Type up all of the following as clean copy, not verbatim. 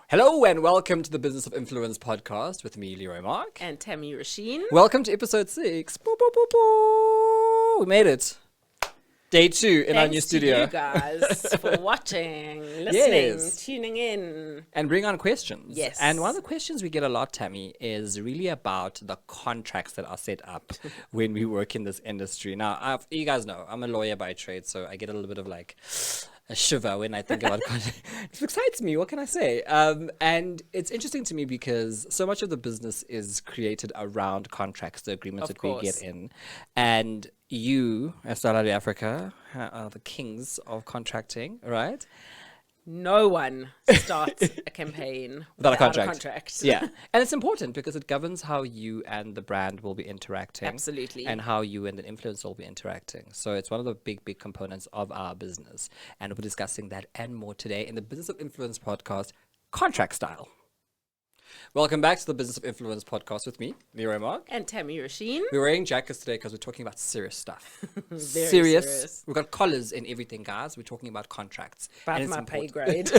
Hello and welcome to the Business of Influence podcast with me, Leroy Mark. And Tammy Rasheen. Welcome to episode 6. Boo, boo, boo, boo. We made it. Day 2 in our new studio. Thanks to you guys for watching, listening, tuning in. And bring on questions. Yes. And one of the questions we get a lot, Tammy, is really about the contracts that are set up when we work in this industry. Now, you guys know, I'm a lawyer by trade, so I get a little bit of like a shiver when I think about contracts. It excites me. What can I say? And it's interesting to me because so much of the business is created around contracts, the agreements that we get in. And you, as South Africa, are the kings of contracting, right? No one starts a campaign without a contract. Yeah. And it's important because it governs how you and the brand will be interacting. Absolutely. And how you and the influencer will be interacting. So it's one of the big components of our business. And we'll be discussing that and more today in the Business of Influence podcast, Contract Style. Welcome back to the Business of Influence podcast with me, Leroy Mark. And Tammy Rasheen. We're wearing jackets today because we're talking about serious stuff. Very serious. We've got collars and everything, guys. We're talking about contracts. About my pay grade.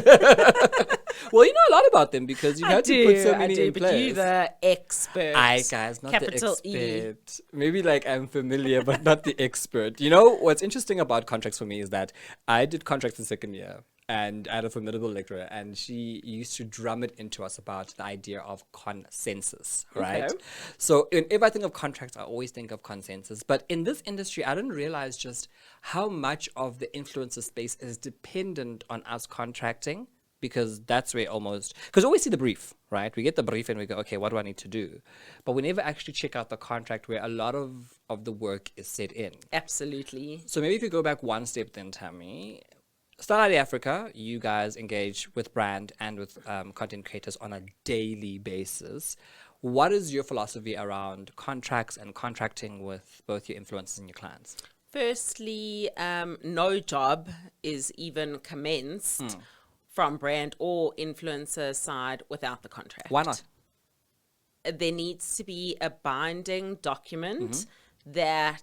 Well, you know a lot about them because you had to put so many in but place. you're the expert. Guys, not Capital the E. expert. Maybe like I'm familiar, but not the expert. You know, what's interesting about contracts for me is that I did contracts in second year. And I had a formidable lecturer, and she used to drum it into us about the idea of consensus, right? Okay. So if I think of contracts, I always think of consensus. But in this industry, I didn't realize just how much of the influencer space is dependent on us contracting, because that's where because we always see the brief, right? We get the brief and we go, okay, what do I need to do? But we never actually check out the contract where a lot of the work is set in. Absolutely. So maybe if you go back one step then, Tammy, Starlight Africa, you guys engage with brand and with content creators on a daily basis. What is your philosophy around contracts and contracting with both your influencers and your clients? Firstly, no job is even commenced from brand or influencer side without the contract. Why not? There needs to be a binding document that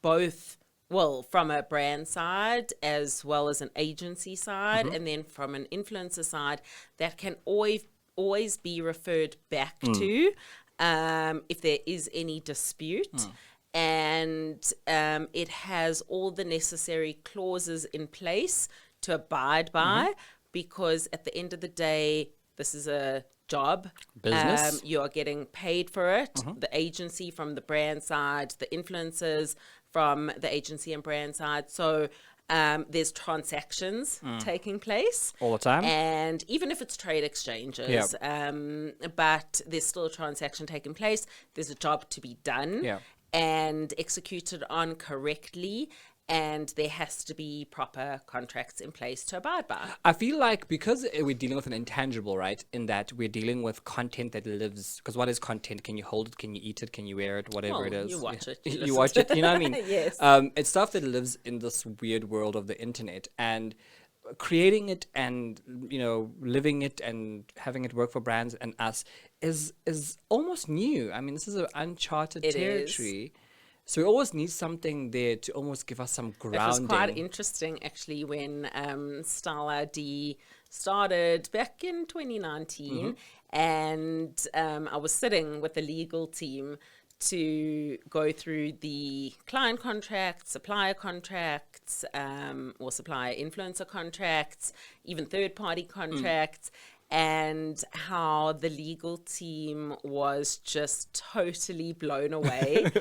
both... Well, from a brand side as well as an agency side, and then from an influencer side, that can always be referred back to if there is any dispute. And it has all the necessary clauses in place to abide by, because at the end of the day, this is a job. Business. You are getting paid for it. The agency from the brand side, the influencers from the agency and brand side. So there's transactions taking place. All the time. And even if it's trade exchanges, but there's still a transaction taking place. There's a job to be done and executed on correctly. And there has to be proper contracts in place to abide by. I feel like because we're dealing with an intangible, right, in that we're dealing with content that lives, because what is content? Can you hold it? Can you eat it? Can you wear it? Whatever it is. You watch it. You watch it. You know what I mean? Yes. It's stuff that lives in this weird world of the internet. And creating it and, you know, living it and having it work for brands and us is almost new. I mean, this is an uncharted territory. So we always need something there to almost give us some grounding. It was quite interesting, actually, when Style ID started back in 2019. And I was sitting with the legal team to go through the client contracts, supplier contracts, or supplier influencer contracts, even third-party contracts. And how the legal team was just totally blown away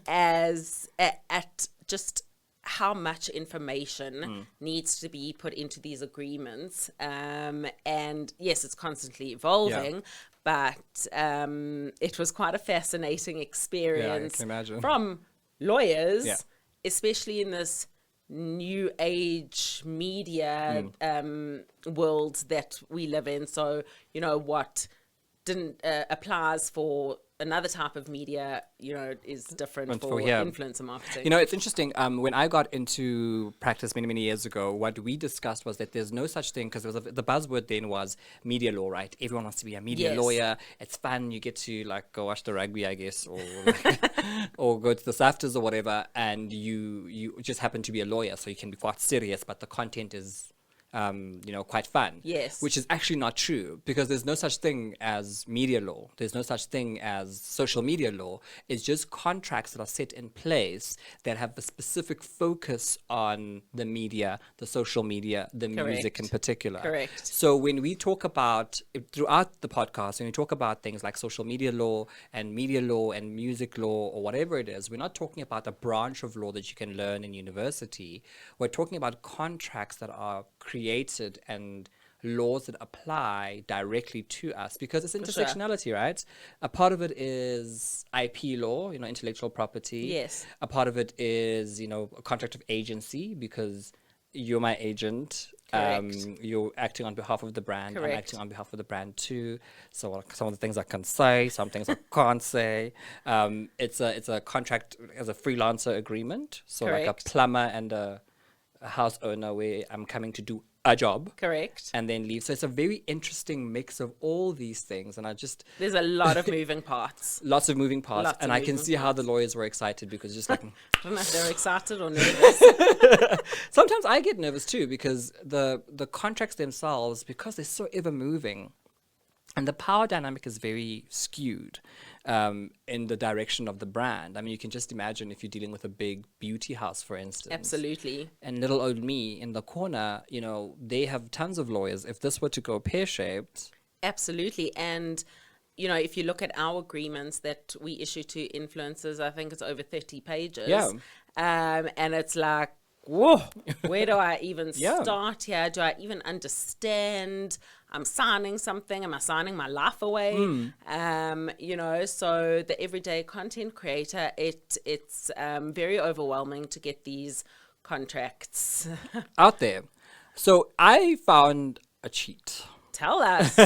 at just how much information needs to be put into these agreements. And yes, it's constantly evolving, but it was quite a fascinating experience from lawyers, especially in this new age media world that we live in. So, you know, what didn't applies for another type of media, you know, is different for influencer marketing. You know, it's interesting. When I got into practice many years ago, what we discussed was that there's no such thing, because the buzzword then was media law, right? Everyone wants to be a media lawyer. It's fun. You get to like go watch the rugby, I guess, or like, or go to the SAFTAs or whatever, and you just happen to be a lawyer, so you can be quite serious, but the content is quite fun. Yes. Which is actually not true, because there's no such thing as media law. There's no such thing as social media law. It's just contracts that are set in place that have a specific focus on the media, the social media, the music in particular. Correct. So when we talk about, throughout the podcast, when we talk about things like social media law and music law or whatever it is, we're not talking about a branch of law that you can learn in university. We're talking about contracts that are created and laws that apply directly to us, because it's intersectionality, right? A part of it is IP law, intellectual property. Yes. A part of it is, a contract of agency, because you're my agent. Correct. You're acting on behalf of the brand. Correct. I'm acting on behalf of the brand too. So some of the things I can say, some things I can't say. It's a contract as a freelancer agreement. So like a Correct. plumber and a house owner, where I'm coming to do a job Correct. and then leave. So it's a very interesting mix of all these things. And There's a lot of moving parts. lots of moving parts. Lots And of I can moving see how the lawyers were excited, because just like... I don't know if they're excited or nervous. Sometimes I get nervous too, because the contracts themselves, because they're so ever moving, and the power dynamic is very skewed in the direction of the brand. I mean, you can just imagine if you're dealing with a big beauty house, for instance. Absolutely. And little old me in the corner, they have tons of lawyers. If this were to go pear-shaped... Absolutely. And, if you look at our agreements that we issue to influencers, I think it's over 30 pages. Yeah. And it's like, whoa, where do I even Yeah. start here? Do I even understand? I'm signing something. Am I signing my life away? So the everyday content creator, it's very overwhelming to get these contracts. out there. So I found a cheat Tell us.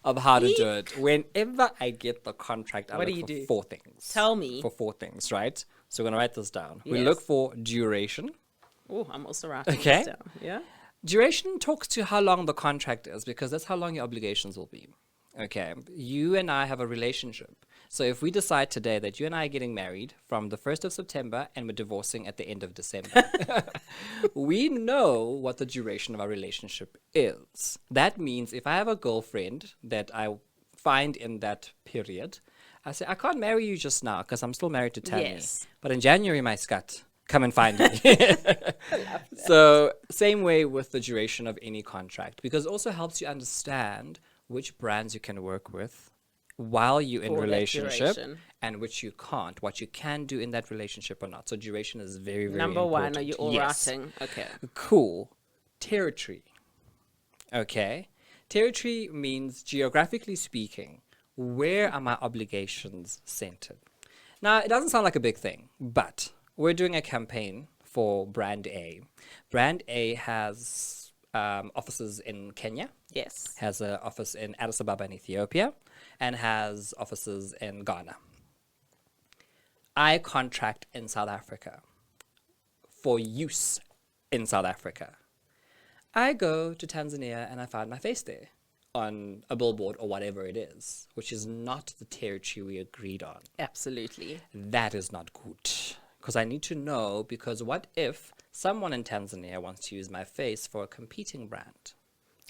of how to do it. Whenever I get the contract, I What look do you for do? 4 things. Tell me. For 4 things, right? So we're going to write this down. We Yes. look for duration. Oh, I'm also writing Okay. this down. Yeah. Duration talks to how long the contract is, because that's how long your obligations will be. Okay. You and I have a relationship. So if we decide today that you and I are getting married from the 1st of September and we're divorcing at the end of December, we know what the duration of our relationship is. That means if I have a girlfriend that I find in that period, I say, I can't marry you just now because I'm still married to Tammy. Yes. But in January, my scut, come and find me. So same way with the duration of any contract, because it also helps you understand which brands you can work with while you're in For that relationship, duration. and which you can't, what you can do in that relationship or not. So duration is very, very Number important. 1, are you all Yes. writing? Okay. Cool. Territory. Okay. Territory means, geographically speaking, where are my obligations centered? Now, it doesn't sound like a big thing, but we're doing a campaign for Brand A. Brand A has offices in Kenya, Yes. has an office in Addis Ababa in Ethiopia, and has offices in Ghana. I contract in South Africa for use in South Africa. I go to Tanzania and I find my face there on a billboard or whatever it is, which is not the territory we agreed on. Absolutely. That is not good, because I need to know, because what if someone in Tanzania wants to use my face for a competing brand?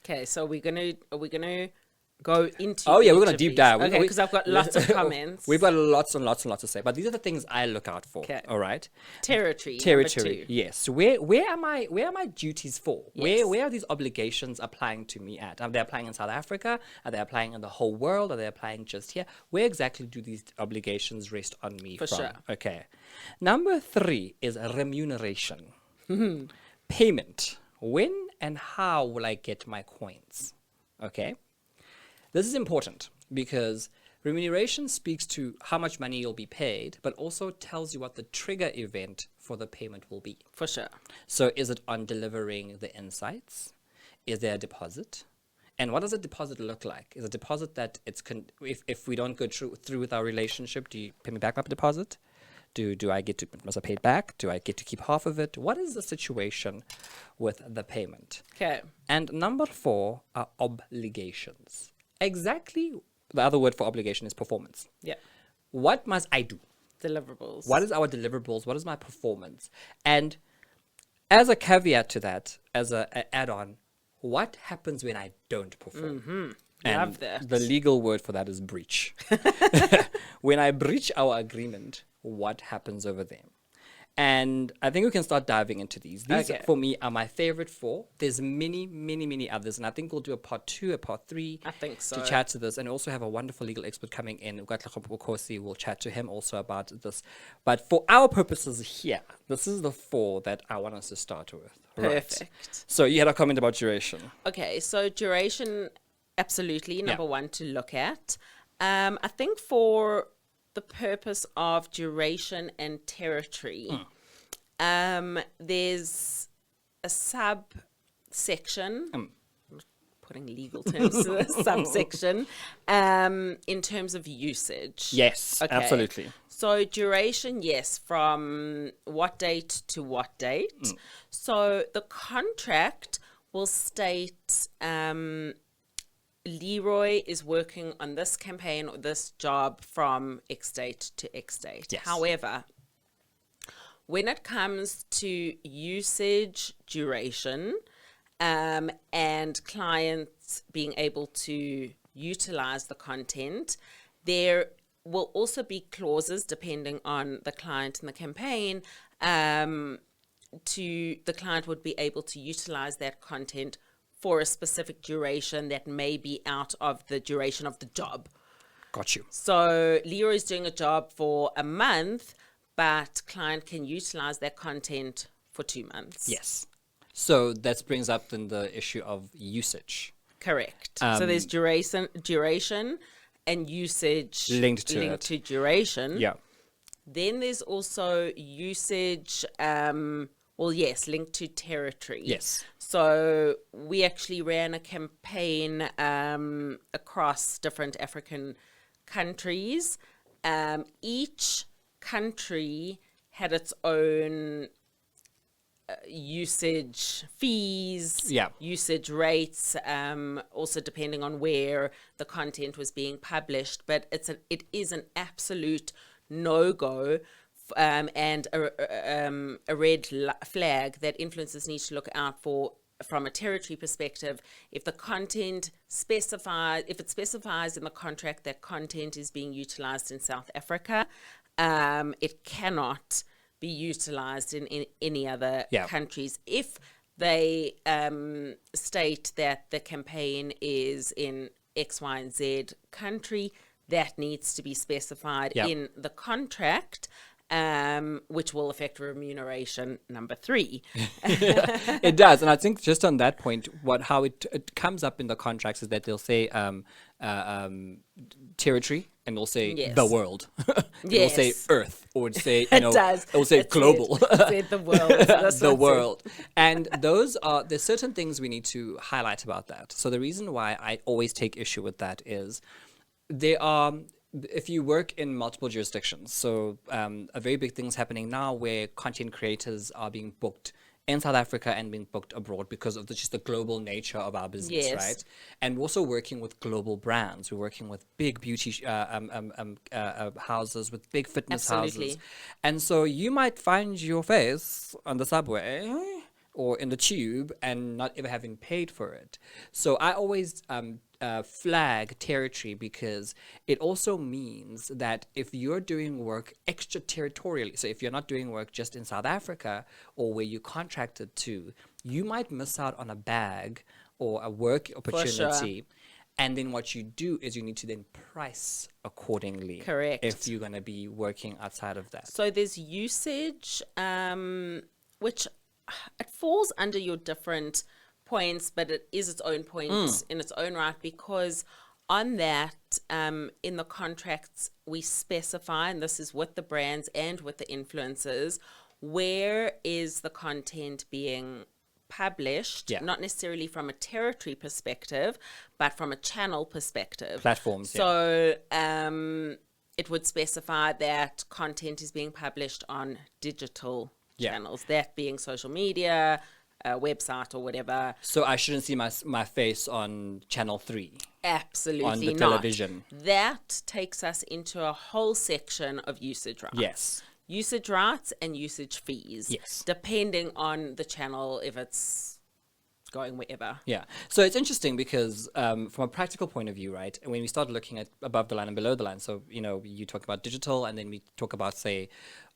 Okay, so are we gonna go into? Oh yeah, we're each gonna of deep these? dive. Okay, because I've got lots of comments. We've got lots and lots and lots to say, but these are the things I look out for. Okay. All right. Territory. Territory. Number 2. Yes. Where are my duties for? Yes. Where are these obligations applying to me at? Are they applying in South Africa? Are they applying in the whole world? Are they applying just here? Where exactly do these obligations rest on me For from? sure. Okay. Number 3 is remuneration. Payment. When and how will I get my coins? Okay. This is important because remuneration speaks to how much money you'll be paid, but also tells you what the trigger event for the payment will be. For sure. So is it on delivering the insights? Is there a deposit? And what does a deposit look like? Is a deposit that if we don't go through with our relationship, do you pay me back my deposit? Do I get to, must I pay it back? Do I get to keep half of it? What is the situation with the payment? Okay. And number 4 are obligations. Exactly, the other word for obligation is performance. Yeah. What must I do? Deliverables. What is our deliverables? What is my performance? And As a caveat to that, as a add-on, what happens when I don't perform? And Love that. the legal word for that is breach. When I breach our agreement, what happens over there? And I think we can start diving into these. These, Okay. for me, are my favorite 4. There's many, many, many others. And I think we'll do a part 2, a part 3 I think so. to chat to this. And also have a wonderful legal expert coming in. Katleho Mokhosi. We'll chat to him also about this. But for our purposes here, this is the 4 that I want us to start with. Right. Perfect. So you had a comment about duration. Okay, so duration, absolutely, number one to look at. I think for the purpose of duration and territory, there's a subsection, putting legal terms to this, subsection, in terms of usage. Yes, Okay. absolutely. So duration, yes, from what date to what date. So the contract will state Leroy is working on this campaign or this job from X date to X date. Yes. However, when it comes to usage duration and clients being able to utilize the content, there will also be clauses depending on the client and the campaign to the client would be able to utilize that content for a specific duration that may be out of the duration of the job. Got you. So Leroy is doing a job for a month, but client can utilize that content for 2 months. Yes. So that brings up then the issue of usage. Correct. So there's duration and usage Linked to it. to duration. Yeah. Then there's also usage, linked to territory. Yes. So we actually ran a campaign across different African countries. Each country had its own usage fees, usage rates, also depending on where the content was being published. But it is an absolute no-go and a red flag that influencers need to look out for from a territory perspective. If the content if it specifies in the contract that content is being utilized in South Africa, it cannot be utilized in any other countries. If they state that the campaign is in X, Y, and Z country, that needs to be specified in the contract, which will affect remuneration number 3. It does. And I think just on that point, how it comes up in the contracts is that they'll say territory, and they'll say the world. It'll say Earth, or it'll say, it'll say global. It the world. The world. And there's certain things we need to highlight about that. So the reason why I always take issue with that is if you work in multiple jurisdictions, so a very big thing is happening now where content creators are being booked in South Africa and being booked abroad because of just the global nature of our business, right? And we're also working with global brands. We're working with big beauty houses, with big fitness houses. And so you might find your face on the subway or in the tube and not ever having paid for it. So I always flag territory, because it also means that if you're doing work extraterritorially, so if you're not doing work just in South Africa or where you contracted to, you might miss out on a bag or a work opportunity. And then what you do is you need to then price accordingly. Correct. If you're going to be working outside of that. So there's usage, which it falls under your different points, but it is its own point in its own right, because on that, in the contracts, we specify, and this is with the brands and with the influencers, where is the content being published, not necessarily from a territory perspective, but from a channel perspective. Platforms, So it would specify that content is being published on digital channels, that being social media, website, or whatever. So I shouldn't see my face on Channel 3. Absolutely on the not. television. That takes us into a whole section of usage rights. Yes. usage rights and usage fees. Yes. Depending on the channel, if it's going wherever. Yeah. So it's interesting because from a practical point of view, right, when we start looking at above the line and below the line, so, you talk about digital and then we talk about, say,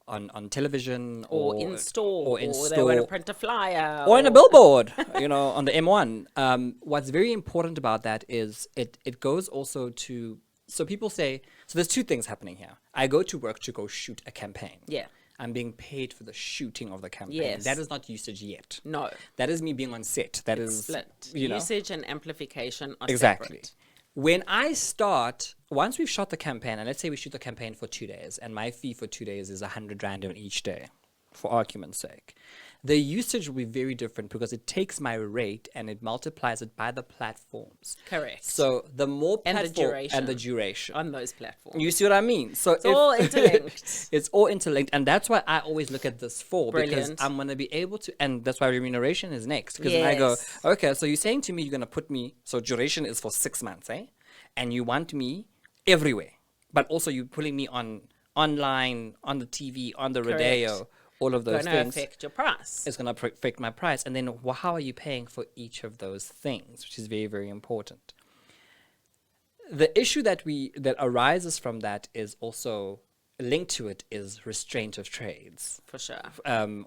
on television Or in store, or in or they want to store print a flyer. or in a billboard, on the M1. What's very important about that is it goes also to, so people say, so there's two things happening here. I go to work to go shoot a campaign. Yeah. I'm being paid for the shooting of the campaign. Yes. That is not usage yet. No. That is me being on set. That is Split. you know. Usage and amplification are Exactly. separate. When I start, once we've shot the campaign, and let's say we shoot the campaign for 2 days, and my fee for 2 days is 100 Rand on each day, for argument's sake, the usage will be very different because it takes my rate and it multiplies it by the platforms. Correct. So the more And the platform and the duration. on those platforms. You see what I mean? So It's all interlinked. It's all interlinked, and that's why I always look at this for, because Brilliant. I'm going to be able to, and that's why remuneration is next. Because then I go, Yes. okay, so you're saying to me you're going to put me, so duration is for 6 months, eh? And you want me everywhere, but also you're putting me online, on the TV, on the Correct. radio, all of those Going to things. affect your price. It's going to affect my price. And then how are you paying for each of those things, which is very, very important. The issue that arises from that is also linked to it is restraint of trades, For sure.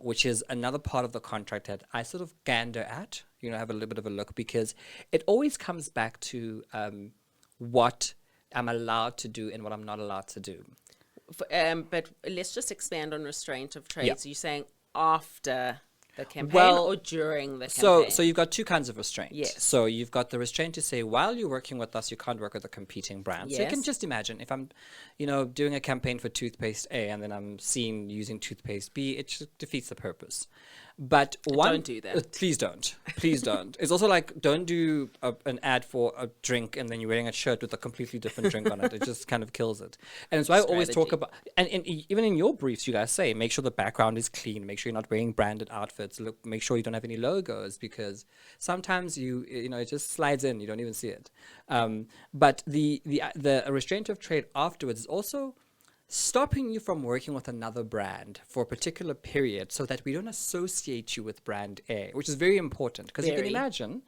which is another part of the contract that I sort of gander at, have a little bit of a look, because it always comes back to what I'm allowed to do and what I'm not allowed to do. But let's just expand on restraint of trades. Yeah. You're saying after the campaign Well, or during the campaign? So you've got two kinds of restraint. Yes. So you've got the restraint to say, while you're working with us, you can't work with a competing brand. So you can Yes. just imagine if I'm, doing a campaign for toothpaste A and then I'm seen using toothpaste B, it just defeats the purpose. But Don't do that. Please don't. Please don't. It's also like, don't do an ad for a drink and then you're wearing a shirt with a completely different drink on it. It just kind of kills it. And so I always talk Strategy. about, and even in your briefs, you guys say, make sure the background is clean, make sure you're not wearing branded outfits, make sure you don't have any logos, because sometimes it just slides in, you don't even see it. But the restraint of trade afterwards is also stopping you from working with another brand for a particular period so that we don't associate you with brand A, which is very important, because you can Very. imagine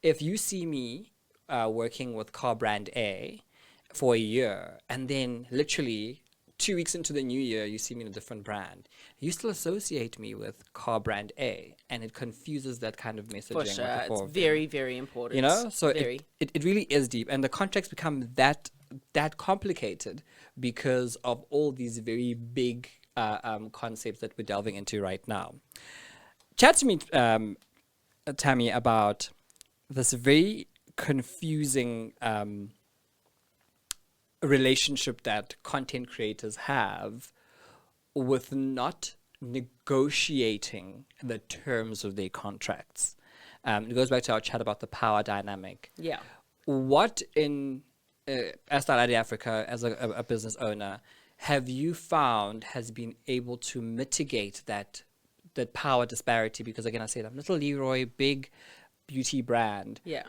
if you see me working with car brand A for a year and then literally 2 weeks into the new year you see me in a different brand, you still associate me with car brand A, and it confuses that kind of messaging. For with the sure. It's four of them. very, very important. So very. it really is deep, and the contracts become that complicated because of all these very big concepts that we're delving into right now. Chat to me, Tammy, about this very confusing relationship that content creators have with not negotiating the terms of their contracts. It goes back to our chat about the power dynamic. Yeah. What as Style ID Africa, as a business owner, have you found has been able to mitigate that power disparity? Because again, I said I'm little Leroy, big beauty brand. Yeah.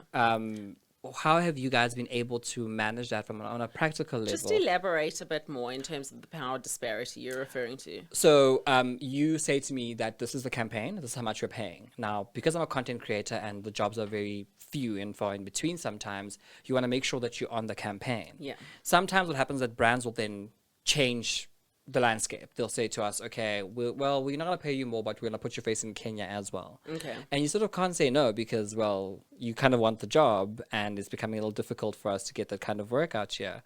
How have you guys been able to manage that on a practical level? Just elaborate a bit more in terms of the power disparity you're referring to. So you say to me that this is the campaign, this is how much you're paying. Now, because I'm a content creator and the jobs are very few and far in between sometimes, you want to make sure that you're on the campaign. Yeah. Sometimes what happens is that brands will then change the landscape. They'll say to us, okay, we're not going to pay you more, but we're going to put your face in Kenya as well. Okay. And you sort of can't say no because, well, you kind of want the job and it's becoming a little difficult for us to get that kind of work out here.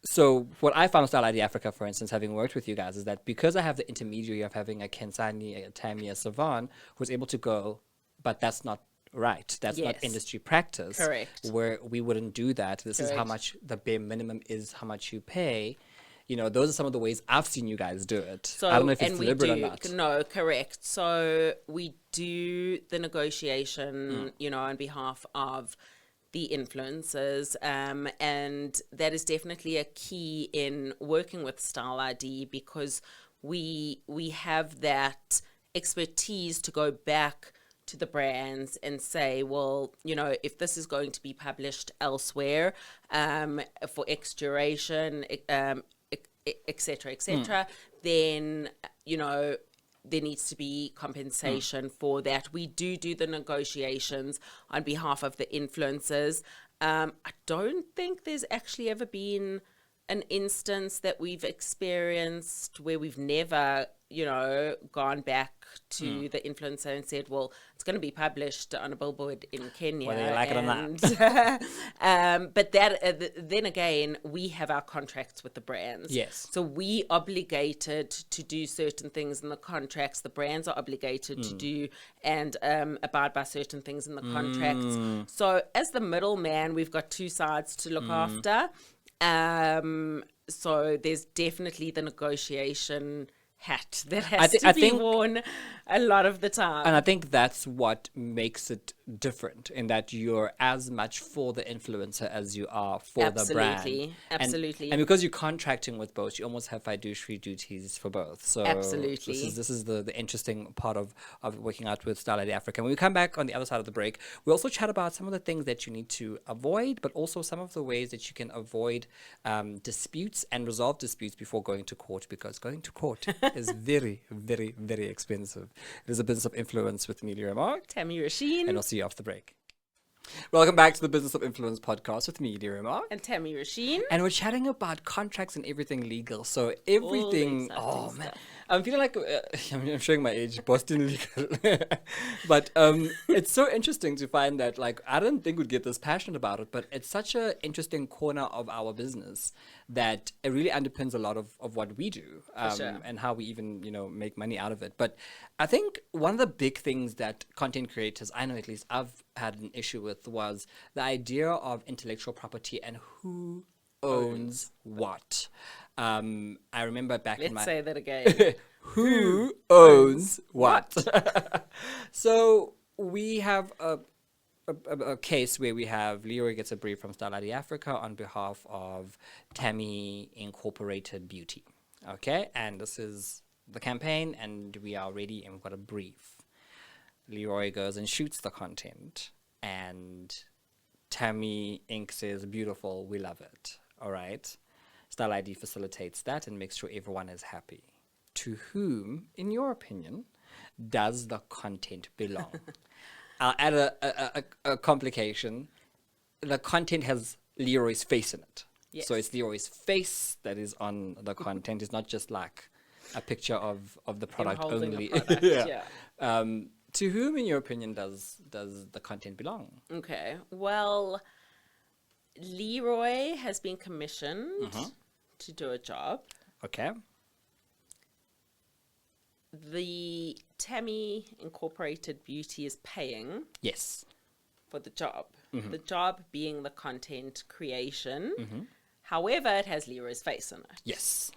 So what I found with Style ID Africa, for instance, having worked with you guys, is that because I have the intermediary of having a Kensani, a Tammy, a Savan, who's able to go, but that's not right. That's not Yes. industry practice. Correct. Where we wouldn't do that. This is how Correct. much the bare minimum is, how much you pay. Those are some of the ways I've seen you guys do it. So, I don't know if it's and we deliberate do, or not. No, correct. So we do the negotiation, on behalf of the influencers, and that is definitely a key in working with Style ID, because we have that expertise to go back to the brands and say, well, if this is going to be published elsewhere for X duration, et cetera, then, there needs to be compensation for that. We do the negotiations on behalf of the influencers. I don't think there's actually ever been an instance that we've experienced where we've never, gone back to the influencer and said, well, it's going to be published on a billboard in Kenya. Whether you like it or not. But that, then again, we have our contracts with the brands. Yes. So we obligated to do certain things in the contracts. The brands are obligated to do and abide by certain things in the contracts. So as the middleman, we've got two sides to look after. So there's definitely the negotiation hat that has to be worn a lot of the time. And I think that's what makes it different, in that you're as much for the influencer as you are for the brand. Absolutely. And because you're contracting with both, you almost have fiduciary duties for both. So absolutely. This is the interesting part of working out with Style ID Africa. When we come back on the other side of the break, we also chat about some of the things that you need to avoid, but also some of the ways that you can avoid disputes and resolve disputes before going to court, because going to court is very, very, very expensive. It is a business of influence with me, Leroy, Tammy Rasheen, and I'll see you after the break. Welcome back to the Business of Influence podcast with me, Leroy, and Tammy Rasheen, and we're chatting about contracts and everything legal. So everything. Oh man, stuff. I'm feeling like I'm showing my age, Boston legal. But it's so interesting to find that, like, I didn't think we'd get this passionate about it, but it's such an interesting corner of our business that it really underpins a lot of what we do, sure. and how we even make money out of it. But I think one of the big things that content creators, I know at least I've had an issue with, was the idea of intellectual property and who owns what. I remember back in my... Let's say that again. Who owns what? So we have a case where we have Leroy gets a brief from Style ID Africa on behalf of Tammy Incorporated Beauty. Okay, and this is the campaign, and we are ready, and we've got a brief. Leroy goes and shoots the content, and Tammy Inc says, beautiful, we love it. All right. Style ID facilitates that and makes sure everyone is happy. To whom, in your opinion, does the content belong? I'll add a complication. The content has Leroy's face in it. Yes. So it's Leroy's face that is on the content. It's not just like a picture of the product only. The product, yeah. To whom, in your opinion, does the content belong? Okay. Well, Leroy has been commissioned to do a job. Okay. The Tammy Incorporated Beauty is paying Yes. for the job. The job being the content creation. However, it has Leroy's face in it. Yes.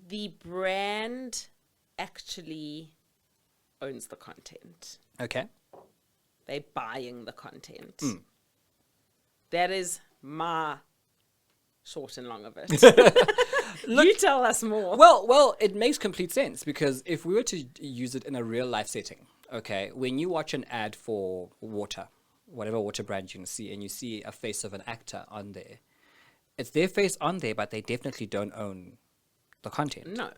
The brand actually owns the content. Okay. They're buying the content. That is my short and long of it. You tell us more. Well, it makes complete sense, because if we were to use it in a real life setting, okay, when you watch an ad for water, whatever water brand you see, and you see a face of an actor on there, it's their face on there, but they definitely don't own the content. No.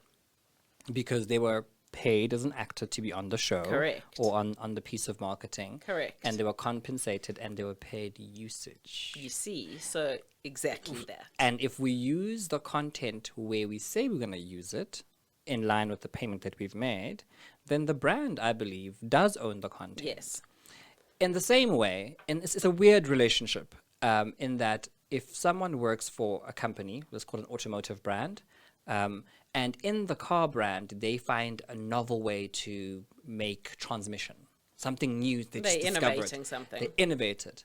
Because they were paid as an actor to be on the show. Correct. Or on the piece of marketing. Correct. And they were compensated, and they were paid usage. You see, so exactly that. And if we use the content where we say we're going to use it, in line with the payment that we've made, then the brand, I believe, does own the content. Yes. In the same way, and it's a weird relationship, in that if someone works for a company, let's call it an automotive brand, and in the car brand, they find a novel way to make transmission, something new. They're innovating something. They innovated.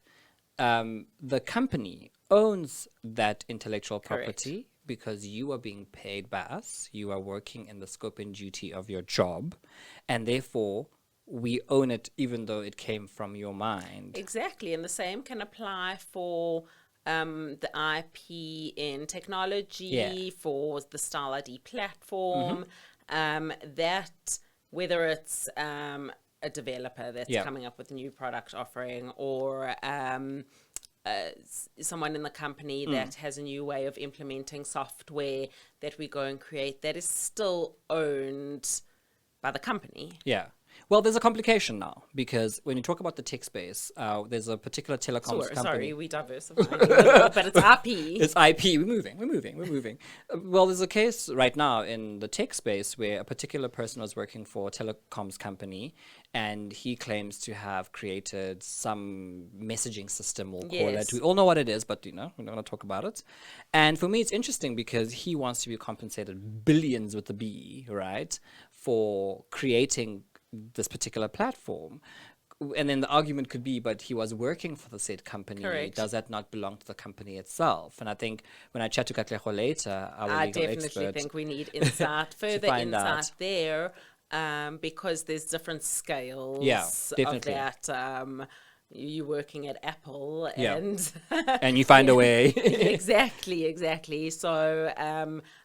The company owns that intellectual property. Correct. Because you are being paid by us, you are working in the scope and duty of your job, and therefore we own it even though it came from your mind. Exactly, and the same can apply for the IP in technology, for the Style ID platform, that whether it's a developer that's coming up with a new product offering, or someone in the company that has a new way of implementing software that we go and create, that is still owned by the company. Yeah. Well, there's a complication now, because when you talk about the tech space, there's a particular telecoms company. Sorry, we diversified a little, but it's IP. It's IP. We're moving. Well, there's a case right now in the tech space where a particular person was working for a telecoms company, and he claims to have created some messaging system, we'll call it. Yes. We all know what it is, but, we're not going to talk about it. And for me, it's interesting because he wants to be compensated billions with the B, right, for creating this particular platform. And then the argument could be, but he was working for the said company. Correct. Does that not belong to the company itself? And I think when I chat to Katleho later, our I legal definitely expert, think we need further find insight out. there, because there's different scales definitely. of that. You working at Apple Yeah. and and you find a way. exactly. So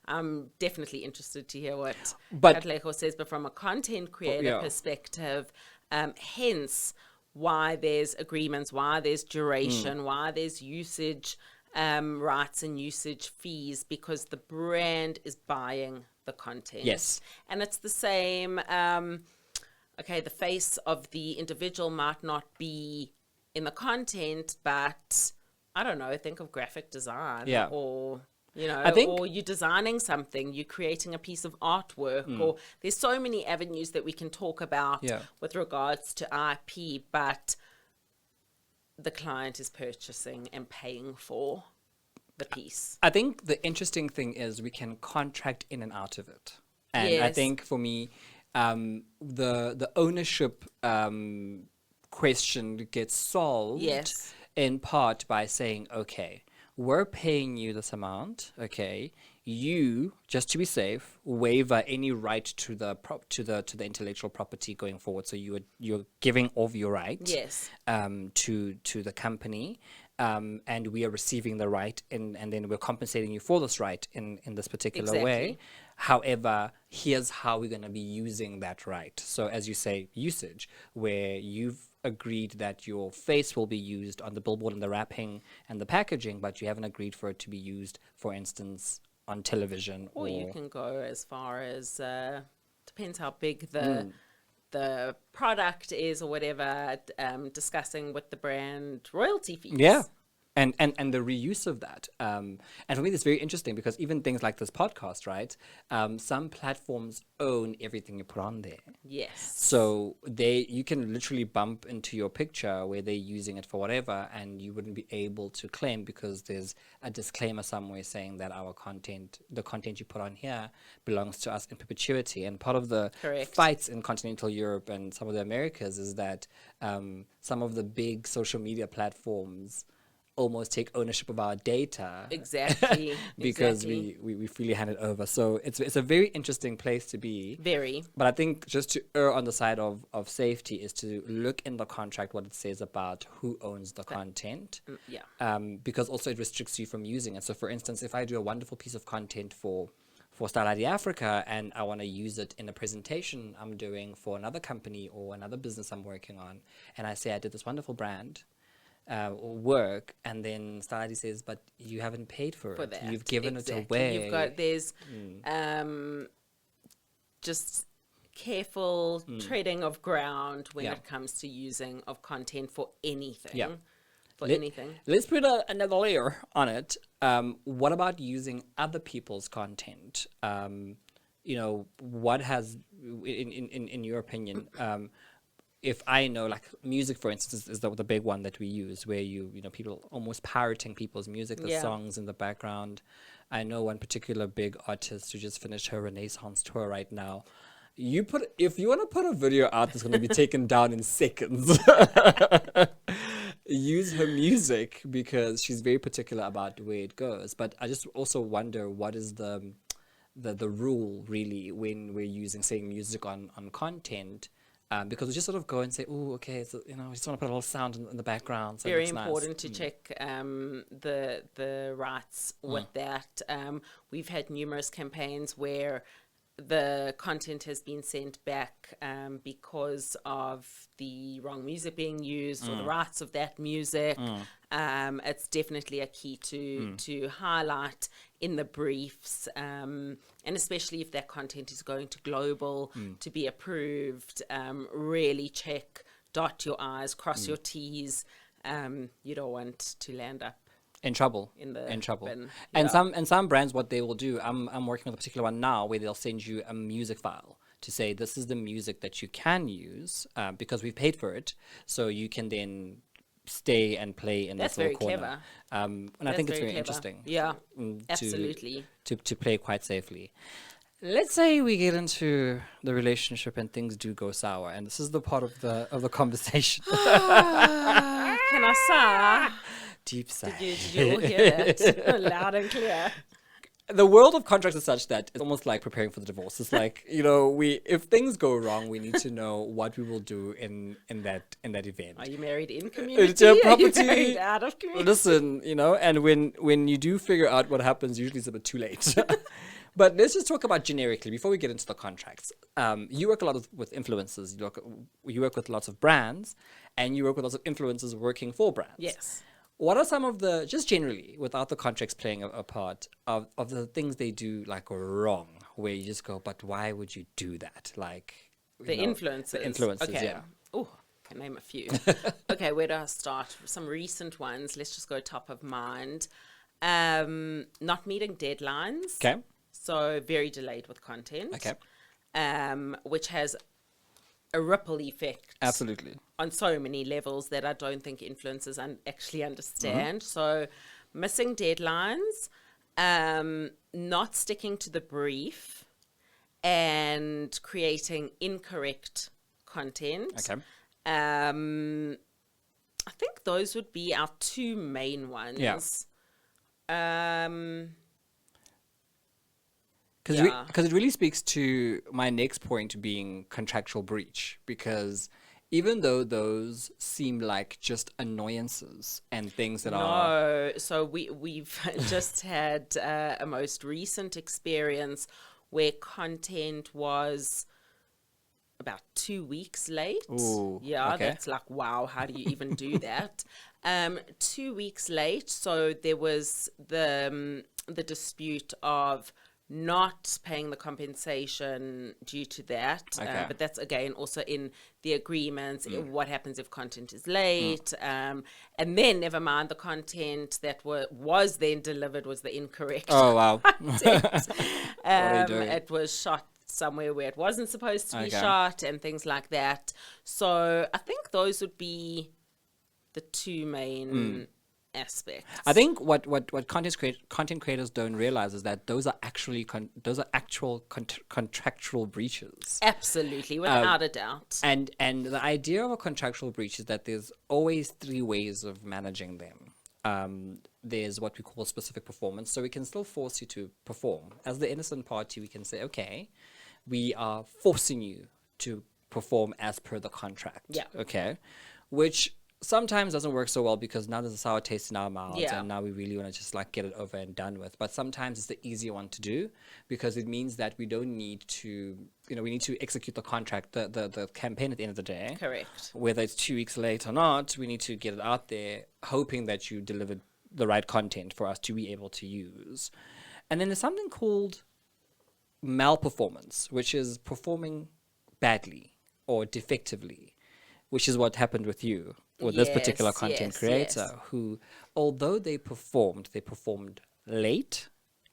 I'm definitely interested to hear what But- Katleho says, but from a content creator yeah. perspective, hence why there's agreements, why there's duration, why there's usage rights and usage fees, because the brand is buying the content. Yes. And it's the same. Okay, the face of the individual might not be in the content, but I don't know, think of graphic design. Yeah. Or, I think- or you're designing something, you're creating a piece of artwork, or there's so many avenues that we can talk about Yeah. with regards to IP, but the client is purchasing and paying for the piece. I think the interesting thing is we can contract in and out of it. And I Yes. think for me, the ownership question gets solved Yes. in part by saying, okay, we're paying you this amount, okay, you, just to be safe, waiver any right to the to the intellectual property going forward. So you're giving off your right Yes. to the company, and we are receiving the right, and then we're compensating you for this right in this particular way. Exactly. However, here's how we're going to be using that right. So as you say, usage, where you've agreed that your face will be used on the billboard and the wrapping and the packaging, but you haven't agreed for it to be used, for instance, on television. Or you can go as far as depends how big the product is or whatever. Discussing with the brand royalty fees. Yeah. And the reuse of that. And for me, it's very interesting because even things like this podcast, right? Some platforms own everything you put on there. Yes. So you can literally bump into your picture where they're using it for whatever, and you wouldn't be able to claim because there's a disclaimer somewhere saying that our content, the content you put on here, belongs to us in perpetuity. And part of the Correct. fights in continental Europe and some of the Americas is that some of the big social media platforms almost take ownership of our data. Exactly. Because exactly. we freely hand it over. So it's a very interesting place to be. Very. But I think just to err on the side of safety is to look in the contract what it says about who owns the content. Yeah. Because also it restricts you from using it. So for instance, if I do a wonderful piece of content for Style ID Africa and I want to use it in a presentation I'm doing for another company or another business I'm working on, and I say I did this wonderful brand work, and then Style ID says, but you haven't paid for it. That. You've given it Exactly. away. You've got there's just careful treading of ground when Yeah. it comes to using of content for anything. Yeah. For Let- anything. Let's put another layer on it. What about using other people's content? What has, in your opinion, if I know, like music, for instance, is the big one that we use, where people almost pirating people's music, the Yeah. songs in the background. I know one particular big artist who just finished her Renaissance tour right now. If you want to put a video out that's going to be taken down in seconds, use her music because she's very particular about where it goes. But I just also wonder what is the rule really when we're using, say, music on content. Because we just sort of go and say, oh, okay, so, we just want to put a little sound in the background. So Very it's nice. important to check the rights with that. We've had numerous campaigns where the content has been sent back because of the wrong music being used or the rights of that music. It's definitely a key to highlight in the briefs, and especially if that content is going to global to be approved. Really check, dot your I's, cross your T's. You don't want to land up in trouble. in trouble. bin. And Yeah. some brands, what they will do, I'm working with a particular one now where they'll send you a music file to say this is the music that you can use because we paid for it, so you can then stay and play in That's this little very corner. clever. And I That's think it's very very clever. interesting. Yeah, to absolutely. to play quite safely. Let's say we get into the relationship and things do go sour, and this is the part of the conversation. Can I say? Deep sigh. Did you all hear that? Loud and clear. The world of contracts is such that it's almost like preparing for the divorce. It's like, if things go wrong, we need to know what we will do in that event. Are you married in It's community? your Are you property. married out of community? Listen, and when you do figure out what happens, usually it's a bit too late. But let's just talk about generically before we get into the contracts. You work a lot with influencers. You work with lots of brands, and you work with lots of influencers working for brands. Yes. What are some of the, just generally, without the contracts playing a part, of the things they do like wrong, where you just go, but why would you do that? Like The influencers. The influencers, Okay. yeah. Oh, can name a few. Okay, where do I start? Some recent ones. Let's just go top of mind. Not meeting deadlines. Okay. So very delayed with content. Okay. Which has a ripple effect. Absolutely. On so many levels that I don't think influencers actually understand. So missing deadlines, not sticking to the brief, and creating incorrect content. Okay. I think those would be our two main ones. Yeah. Yeah. Because it really speaks to my next point being contractual breach, because even though those seem like just annoyances and things that are... No, so we've just had a most recent experience where content was about 2 weeks late. Ooh, yeah, okay. that's like, wow, how do you even do that? 2 weeks late, so there was the dispute of not paying the compensation due to that. Okay. But that's, again, also in the agreements, what happens if content is late. And then, never mind, the content that was then delivered was the incorrect Oh, wow. content. are you doing? It was shot somewhere where it wasn't supposed to be Okay. shot and things like that. So I think those would be the two main aspects. I think what content creators don't realize is that those are actually actual contractual breaches. Absolutely, without a doubt. And the idea of a contractual breach is that there's always three ways of managing them. There's what we call specific performance, so we can still force you to perform. As the innocent party, we can say, okay, we are forcing you to perform as per the contract. Yeah. Okay, which sometimes doesn't work so well because now there's a sour taste in our mouths, Yeah. and now we really want to just like get it over and done with. But sometimes it's the easier one to do because it means that we don't need to, we need to execute the contract, the campaign at the end of the day. Correct. Whether it's 2 weeks late or not, we need to get it out there, hoping that you delivered the right content for us to be able to use. And then there's something called malperformance, which is performing badly or defectively, which is what happened with you or this particular Yes, content yes, creator yes. who, although they performed late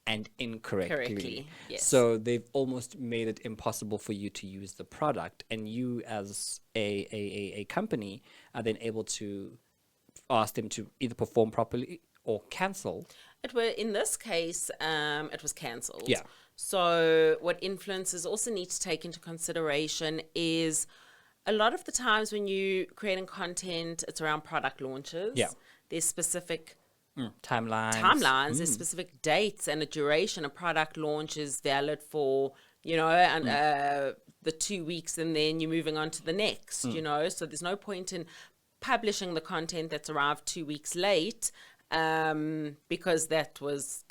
and incorrectly. Correctly, yes. So they've almost made it impossible for you to use the product, and you as a company are then able to ask them to either perform properly or cancel. In this case, it was cancelled. Yeah. So what influencers also need to take into consideration is a lot of the times when you creating content, it's around product launches. Yeah. There's specific Timelines. there's specific dates and a duration. A product launch is valid for, and the 2 weeks, and then you're moving on to the next, So there's no point in publishing the content that's arrived 2 weeks late, because that was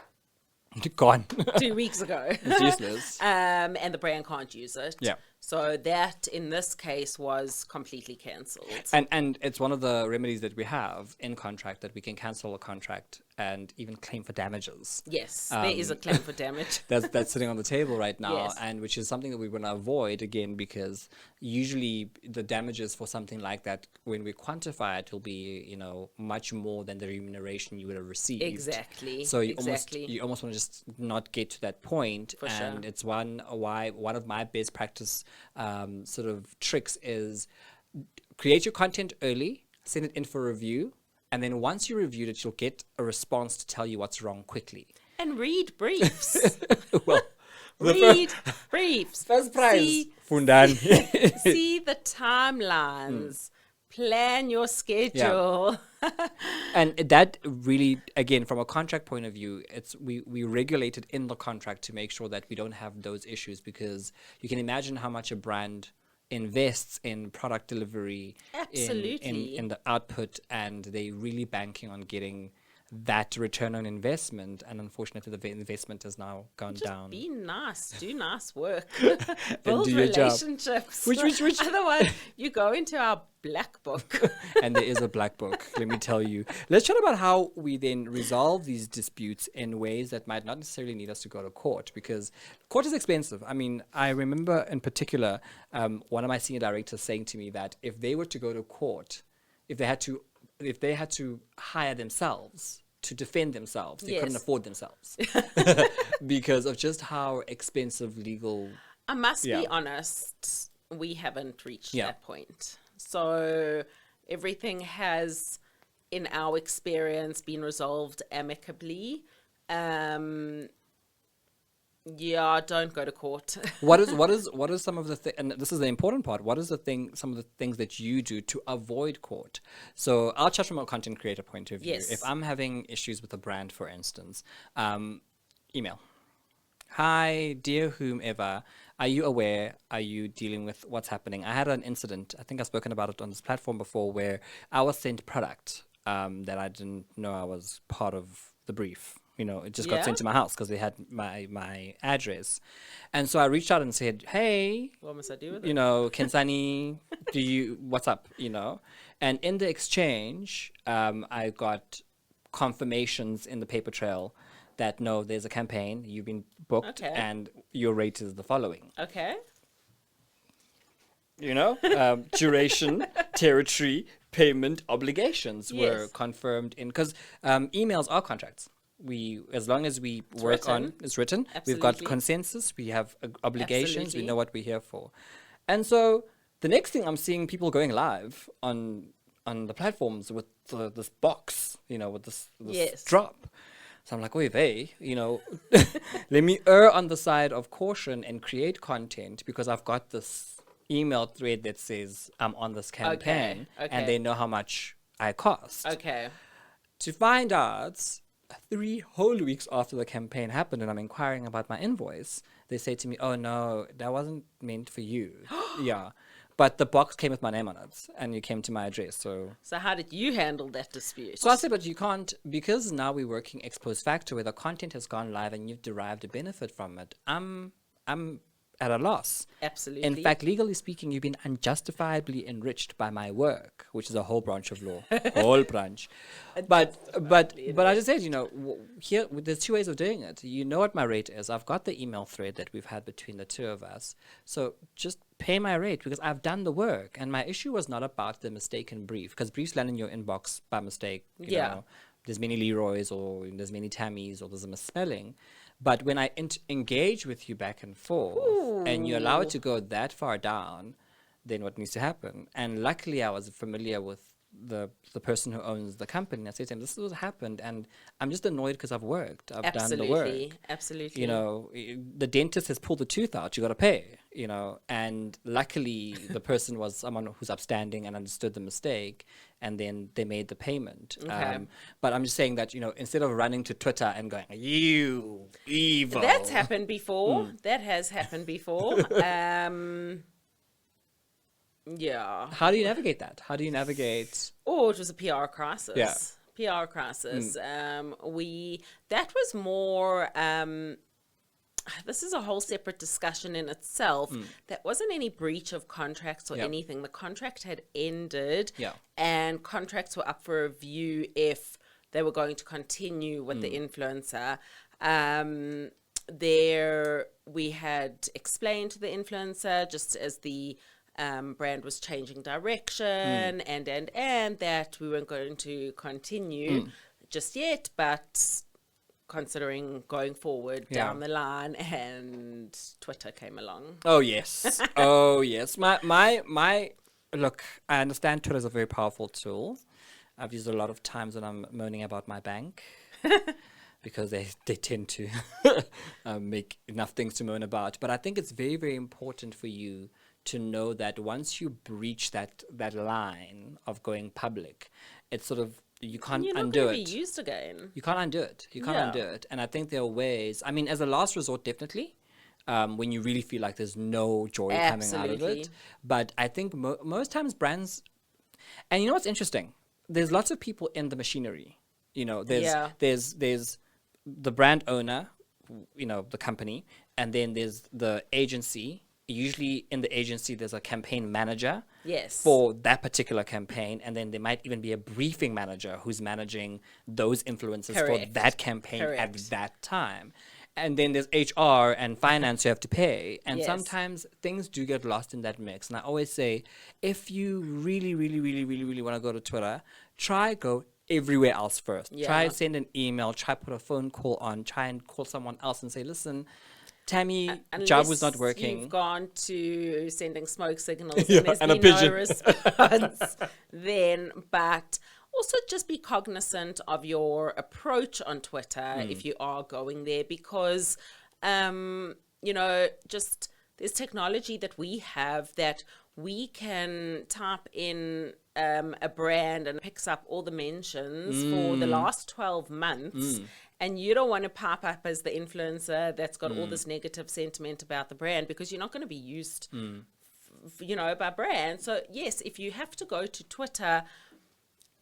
Gone. 2 weeks ago. It's useless. And the brand can't use it. Yeah. So that, in this case, was completely cancelled. And it's one of the remedies that we have in contract that we can cancel a contract and even claim for damages. Yes, there is a claim for damage. That's sitting on the table right now, Yes. and which is something that we want to avoid again, because usually the damages for something like that, when we quantify it, will be, you know, much more than the remuneration you would have received. Exactly. So you exactly. almost want to just not get to that point. For and sure. it's one of my best practice sort of tricks is create your content early, send it in for review, and then once you reviewed it, you'll get a response to tell you what's wrong quickly. And read briefs. Well, Read briefs. first prize, See, Fundan. see the timelines. Plan your schedule. And that really, again, from a contract point of view, it's we regulate it in the contract to make sure that we don't have those issues, because you can imagine how much a brand invests in product delivery, Absolutely. in the output, and they really banking on getting that return on investment, and unfortunately the investment has now gone down. Be nice. Do nice work. And Build do your job. relationships. Which- Otherwise, you go into our black book. And there is a black book, let me tell you. Let's chat about how we then resolve these disputes in ways that might not necessarily need us to go to court, because court is expensive. I mean, I remember in particular one of my senior directors saying to me that if they were to go to court, if they had to hire themselves to defend themselves, they couldn't Yes. afford themselves because of just how expensive legal. I must Yeah. be honest, we haven't reached Yeah. that point. So everything has, in our experience, been resolved amicably. Yeah, don't go to court. What is some of the and this is the important part. What is some of the things that you do to avoid court? So I'll chat from a content creator point of view. Yes. If I'm having issues with a brand, for instance, email. Hi, dear whomever, are you aware? Are you dealing with what's happening? I had an incident, I think I've spoken about it on this platform before, where I was sent product that I didn't know I was part of the brief. You know, it just got Yeah? sent to my house because they had my address. And so I reached out and said, hey, What must I do with you it? know, Kensani, what's up, you know? And in the exchange, I got confirmations in the paper trail that no, there's a campaign, you've been booked, Okay. and your rate is the following. Okay. You know, duration, territory, payment obligations were Yes. confirmed in, because emails are contracts. As long as we work on, written. it's written. We've got Absolutely. consensus. We have obligations. We Absolutely. know what we're here for. And so the next thing, I'm seeing people going live on the platforms with this box, you know, with this Yes. drop. So I'm like, wait, you know, let me err on the side of caution and create content, because I've got this email thread that says I'm on this campaign, okay. and they know how much I cost. Okay. To find out 3 whole weeks after the campaign happened and I'm inquiring about my invoice, they say to me, oh no, that wasn't meant for you. Yeah. But the box came with my name on it and you came to my address. So how did you handle that dispute? I said, but you can't, because now we're working ex post facto where the content has gone live and you've derived a benefit from it. I'm at a loss. Absolutely. In fact, legally speaking, you've been unjustifiably enriched by my work, which is a whole branch of law, whole branch. But I just said, you know, here there's 2 ways of doing it. You know what my rate is. I've got the email thread that we've had between the 2 of us. So just pay my rate because I've done the work. And my issue was not about the mistaken brief, because briefs land in your inbox by mistake. You Yeah. know, there's many Leroys or there's many Tammys or there's a misspelling. But when I engage with you back and forth and you allow it to go that far down, then what needs to happen? And luckily I was familiar with the person who owns the company. And I said to him, this is what happened. And I'm just annoyed because I've worked. I've done the work. Absolutely. You know, the dentist has pulled the tooth out. You got to pay, you know. And luckily the person was someone who's upstanding and understood the mistake. And then they made the payment. Okay. But I'm just saying that, you know, instead of running to Twitter and going, you evil. That's happened before. That has happened before. Yeah. How do you navigate that? How do you navigate? Oh, it was a PR crisis. Yeah. PR crisis. That was more this is a whole separate discussion in itself. There wasn't any breach of contracts or Yeah. anything. The contract had ended, Yeah. and contracts were up for review if they were going to continue with the influencer. There, we had explained to the influencer, just as the brand was changing direction, and that we weren't going to continue just yet, but considering going forward down the line, and Twitter came along. Oh yes. Oh yes. My look, I understand Twitter is a very powerful tool. I've used it a lot of times when I'm moaning about my bank because they tend to make enough things to moan about. But I think it's very, very important for you to know that once you breach that line of going public, it's sort of, you can't You're not undo going to it. be used again. You can't undo it. You can't Yeah. undo it. And I think there are ways. I mean, as a last resort, definitely, when you really feel like there's no joy coming out of Absolutely. it. But I think most times brands, and you know what's interesting? There's lots of people in the machinery. You know, Yeah. there's the brand owner, you know, the company, and then there's the agency. Usually in the agency, there's a campaign manager Yes. for that particular campaign, and then there might even be a briefing manager who's managing those influencers for Correct. that campaign at Correct. that time. And then there's HR and finance you have to pay. And Yes. sometimes things do get lost in that mix. And I always say, if you really, really, really, really, really want to go to Twitter, try go everywhere else first. Try Yeah. send an email, try put a phone call on, try and call someone else and say, listen, Tammy, job was not Unless working. You've gone to sending smoke signals Yeah, and there's and a been no pigeon. response then. But also just be cognizant of your approach on Twitter if you are going there, because, you know, just there's technology that we have that we can type in a brand and it picks up all the mentions for the last 12 months. And you don't want to pop up as the influencer that's got all this negative sentiment about the brand, because you're not going to be used, you know, by brands. So yes, if you have to go to Twitter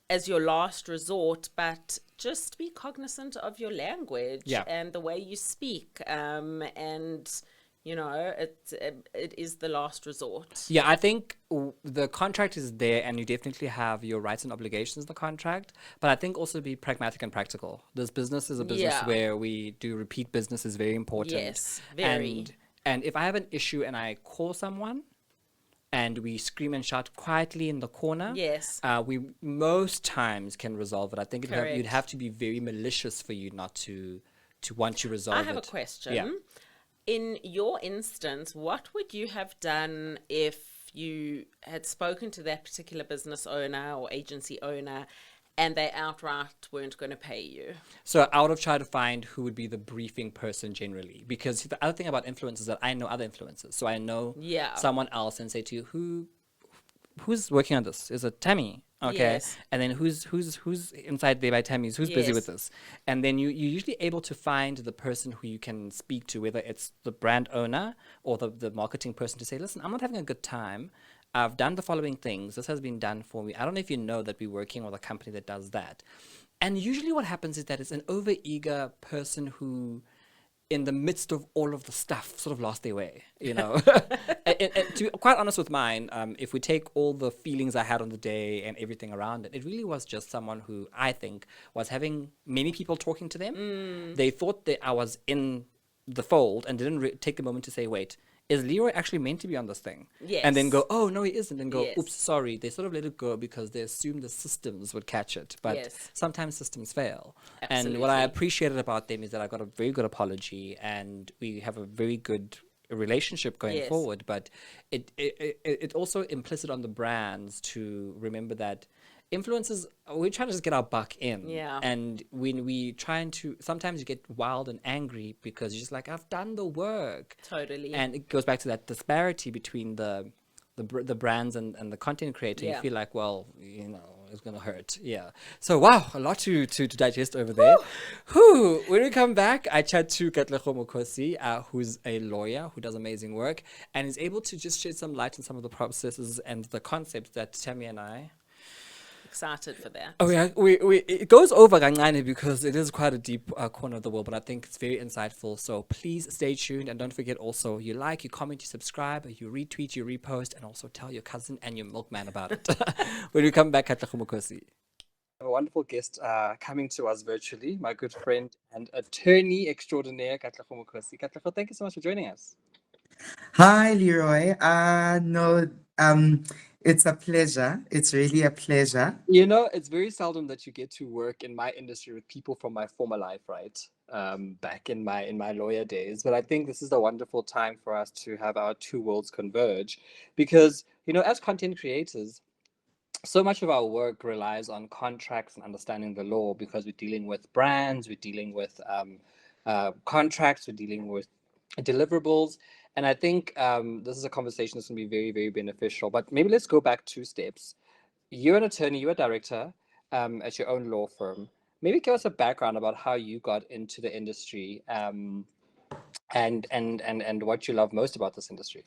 as your last resort, but just be cognizant of your language Yeah. and the way you speak. And you know, it is the last resort. Yeah, I think the contract is there, and you definitely have your rights and obligations in the contract. But I think also be pragmatic and practical. This business is a business Yeah. where we do repeat business is very important. Yes, very. And if I have an issue and I call someone, and we scream and shout quietly in the corner, Yes. we most times can resolve it. I think you'd Correct. have to be very malicious for you not to want to resolve it. I have a question. Yeah. In your instance, what would you have done if you had spoken to that particular business owner or agency owner and they outright weren't going to pay you? So I would have tried to find who would be the briefing person generally, because the other thing about influencers is that I know other influencers, so I know Yeah. someone else and say to you, who's working on this? Is it Tammy? Okay, Yes. and then who's inside there by Tammy's? Who's busy Yes. with this? And then you're usually able to find the person who you can speak to, whether it's the brand owner or the marketing person, to say, listen, I'm not having a good time. I've done the following things. This has been done for me. I don't know if you know that we're working with a company that does that. And usually what happens is that it's an over-eager person who, in the midst of all of the stuff, sort of lost their way, you know. and to be quite honest with mine, if we take all the feelings I had on the day and everything around it, it really was just someone who I think was having many people talking to them. They thought that I was in the fold and didn't take the moment to say, wait, is Leroy actually meant to be on this thing? And then Yes. go, oh, no, he isn't. And go, Yes. oops, sorry. They sort of let it go because they assumed the systems would catch it. But Yes. sometimes systems fail. And what I Absolutely. appreciated about them is that I got a very good apology and we have a very good relationship going Yes. forward. But it also implicit on the brands to remember that influencers, we're trying to just get our buck in. Yeah. And when we trying to, sometimes you get wild and angry because you're just like, I've done the work. Totally. And it goes back to that disparity between the brands and the content creator. Yeah. You feel like, well, you know, it's going to hurt. Yeah. So, wow, a lot to digest over there. Whew. When we come back, I chat to Katleho Mokhosi, who's a lawyer who does amazing work and is able to just shed some light on some of the processes and the concepts that Tammy and I excited for that. Oh yeah, it goes over kancane because it is quite a deep corner of the world, but I think it's very insightful. So please stay tuned and don't forget also you like, you comment, you subscribe, you retweet, you repost, and also tell your cousin and your milkman about it. When we come back, Katleho Mokhosi. A wonderful guest coming to us virtually, my good friend and attorney extraordinaire, Katleho Mokhosi. Katleho, thank you so much for joining us. Hi, Leroy. No, it's a pleasure. It's really a pleasure. You know, it's very seldom that you get to work in my industry with people from my former life, right? Back in my lawyer days. But I think this is a wonderful time for us to have our two worlds converge because, you know, as content creators, so much of our work relies on contracts and understanding the law because we're dealing with brands, we're dealing with contracts, we're dealing with deliverables. And I think this is a conversation that's going to be very, very beneficial. But maybe let's go back two steps. You're an attorney, you're a director at your own law firm. Maybe give us a background about how you got into the industry and what you love most about this industry.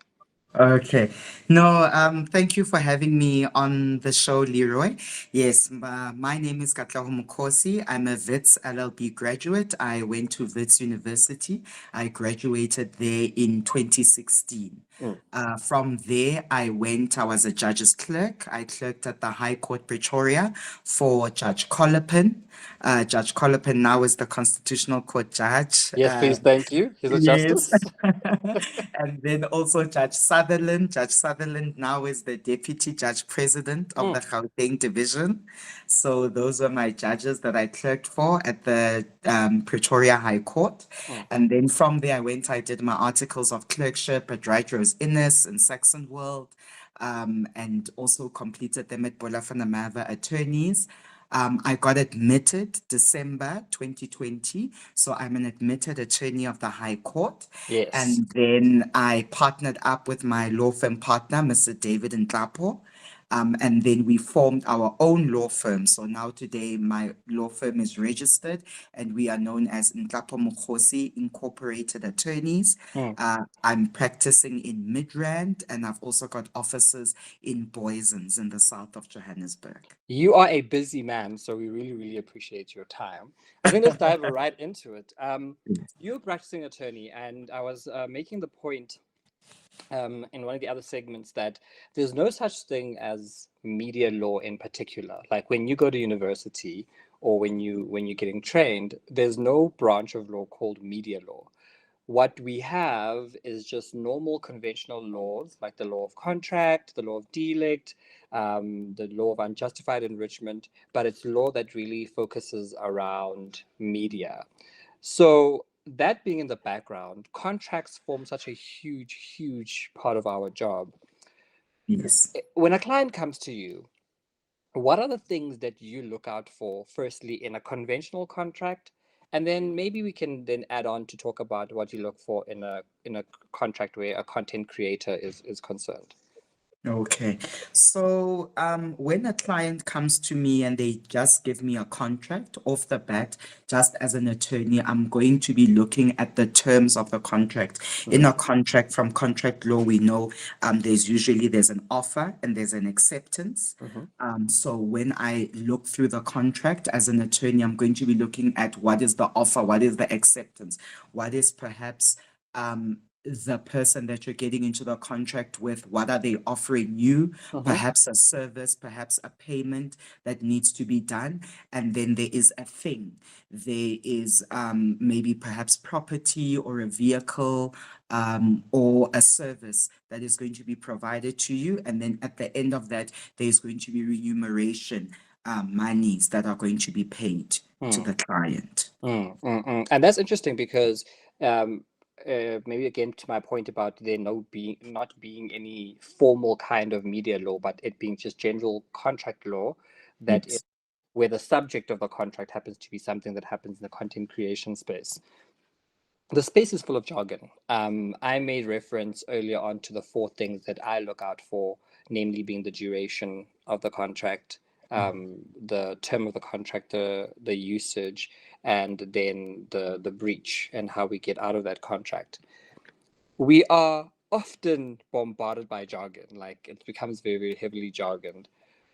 Okay. No, thank you for having me on the show, Leroy. Yes, my name is Katleho Mokhosi. I'm a WITS LLB graduate. I went to WITS University. I graduated there in 2016. Mm. From there, I was a judge's clerk. I clerked at the High Court Pretoria for Judge Colopin. Judge Colopin now is the Constitutional Court judge. Yes, please, thank you. He's a Yes. justice. And then also Judge Sutherland. Judge Sutherland now is the Deputy Judge President of Mm, the Gauteng Division. So those were my judges that I clerked for at the Pretoria High Court. mm. And then from there, I did my articles of clerkship at Right Rose Innes and Saxon World, and also completed them at Bola Fanamava Attorneys. I got admitted December 2020. So I'm an admitted attorney of the High Court. Yes. And then I partnered up with my law firm partner, Mr. David Nhlapo. And then we formed our own law firm. So now today, my law firm is registered and we are known as Nhlapo Mokhosi Incorporated Attorneys. Mm. I'm practicing in Midrand and I've also got offices in Boysens in the south of Johannesburg. You are a busy man, so we really, really appreciate your time. I think let's dive right into it. You're a practicing attorney, and I was making the point in one of the other segments that there's no such thing as media law in particular. Like when you go to university or when you're getting trained, there's no branch of law called media law. What we have is just normal conventional laws like the law of contract, the law of delict, the law of unjustified enrichment, but it's law that really focuses around media. So that being in the background, contracts form such a huge, huge part of our job. Yes. When a client comes to you, what are the things that you look out for, firstly, in a conventional contract? And then maybe we can then add on to talk about what you look for in a contract where a content creator is concerned. Okay. So when a client comes to me and they just give me a contract off the bat, just as an attorney, I'm going to be looking at the terms of the contract. In Mhm. a contract, from contract law, we know there's an offer and there's an acceptance. Mhm. So when I look through the contract as an attorney, I'm going to be looking at what is the offer, what is the acceptance, what is perhaps the person that you're getting into the contract with, what are they offering you? Mhm. Perhaps a service, perhaps a payment that needs to be done. And then there is a thing. There is maybe perhaps property or a vehicle or a service that is going to be provided to you. And then at the end of that, there's going to be remuneration monies that are going to be paid to Mm, the client. And that's interesting because um, maybe again to my point about there not being any formal kind of media law, but it being just general contract law that is Yes. where the subject of the contract happens to be something that happens in the content creation space. The space is full of jargon. I made reference earlier on to the four things that I look out for, namely being the duration of the contract, the term of the contract, the usage, and then the breach and how we get out of that contract. We are often bombarded by jargon, like it becomes very, very heavily jargoned.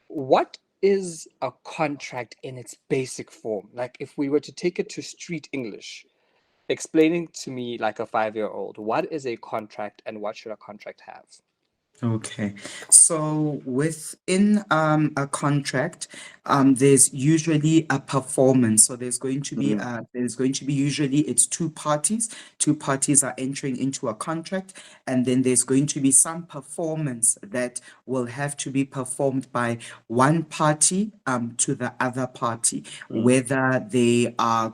What is a contract in its basic form? Like if we were to take it to street English, explaining to me like a 5-year-old, what is a contract and what should a contract have? Okay, so within a contract, there's usually a performance. So Mm, there's going to be usually it's two parties. Two parties are entering into a contract, and then there's going to be some performance that will have to be performed by one party to the other party, mm, whether they are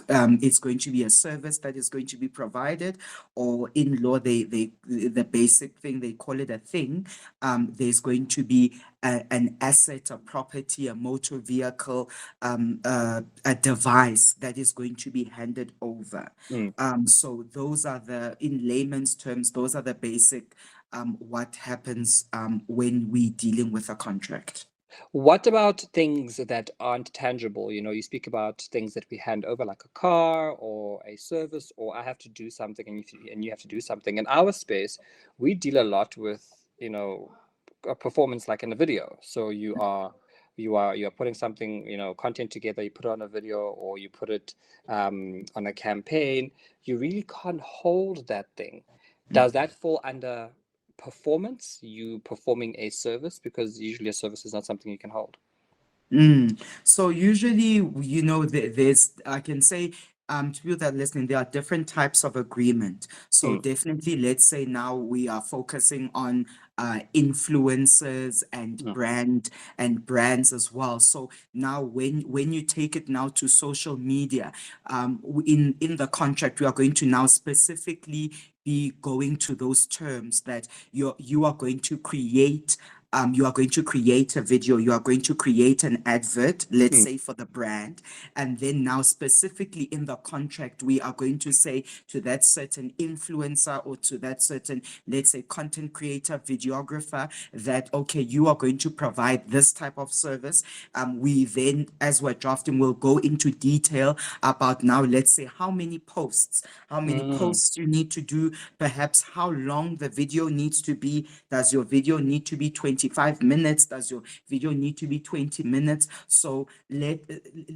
it's going to be a service that is going to be provided, or in law, the basic thing they call it a thing. There's going to be an asset, a property, a motor vehicle, a device that is going to be handed over. mm. So those are in layman's terms, those are the basic what happens when we dealing with a contract. What about things that aren't tangible? You know, you speak about things that we hand over, like a car or a service, or I have to do something and you have to do something. In our space, we deal a lot with, you know, a performance like in a video. So you are putting something, you know, content together, you put it on a video or you put it on a campaign. You really can't hold that thing. Does that fall under performance, you performing a service, because usually a service is not something you can hold? So usually, I can say, to people that are listening, there are different types of agreement. So Mm, definitely, let's say now we are focusing on influencers and mm, brands as well. So now, when you take it now to social media, in the contract, we are going to now specifically be going to those terms that you are going to create. You are going to create a video, you are going to create an advert, let's mm, say for the brand. And then now, specifically in the contract, we are going to say to that certain influencer or to that certain, let's say, content creator, videographer, that, okay, you are going to provide this type of service. We then, as we're drafting, will go into detail about now, let's say, how many mm. posts you need to do, perhaps how long the video needs to be. Does your video need to be 25 minutes? Does your video need to be 20 minutes? So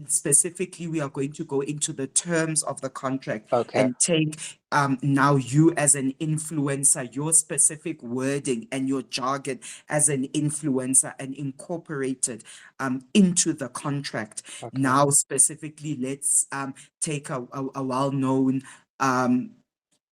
specifically, we are going to go into the terms of the contract Okay. and take now you as an influencer, your specific wording and your jargon as an influencer, and incorporate it into the contract. Okay. Now, specifically, let's take a well-known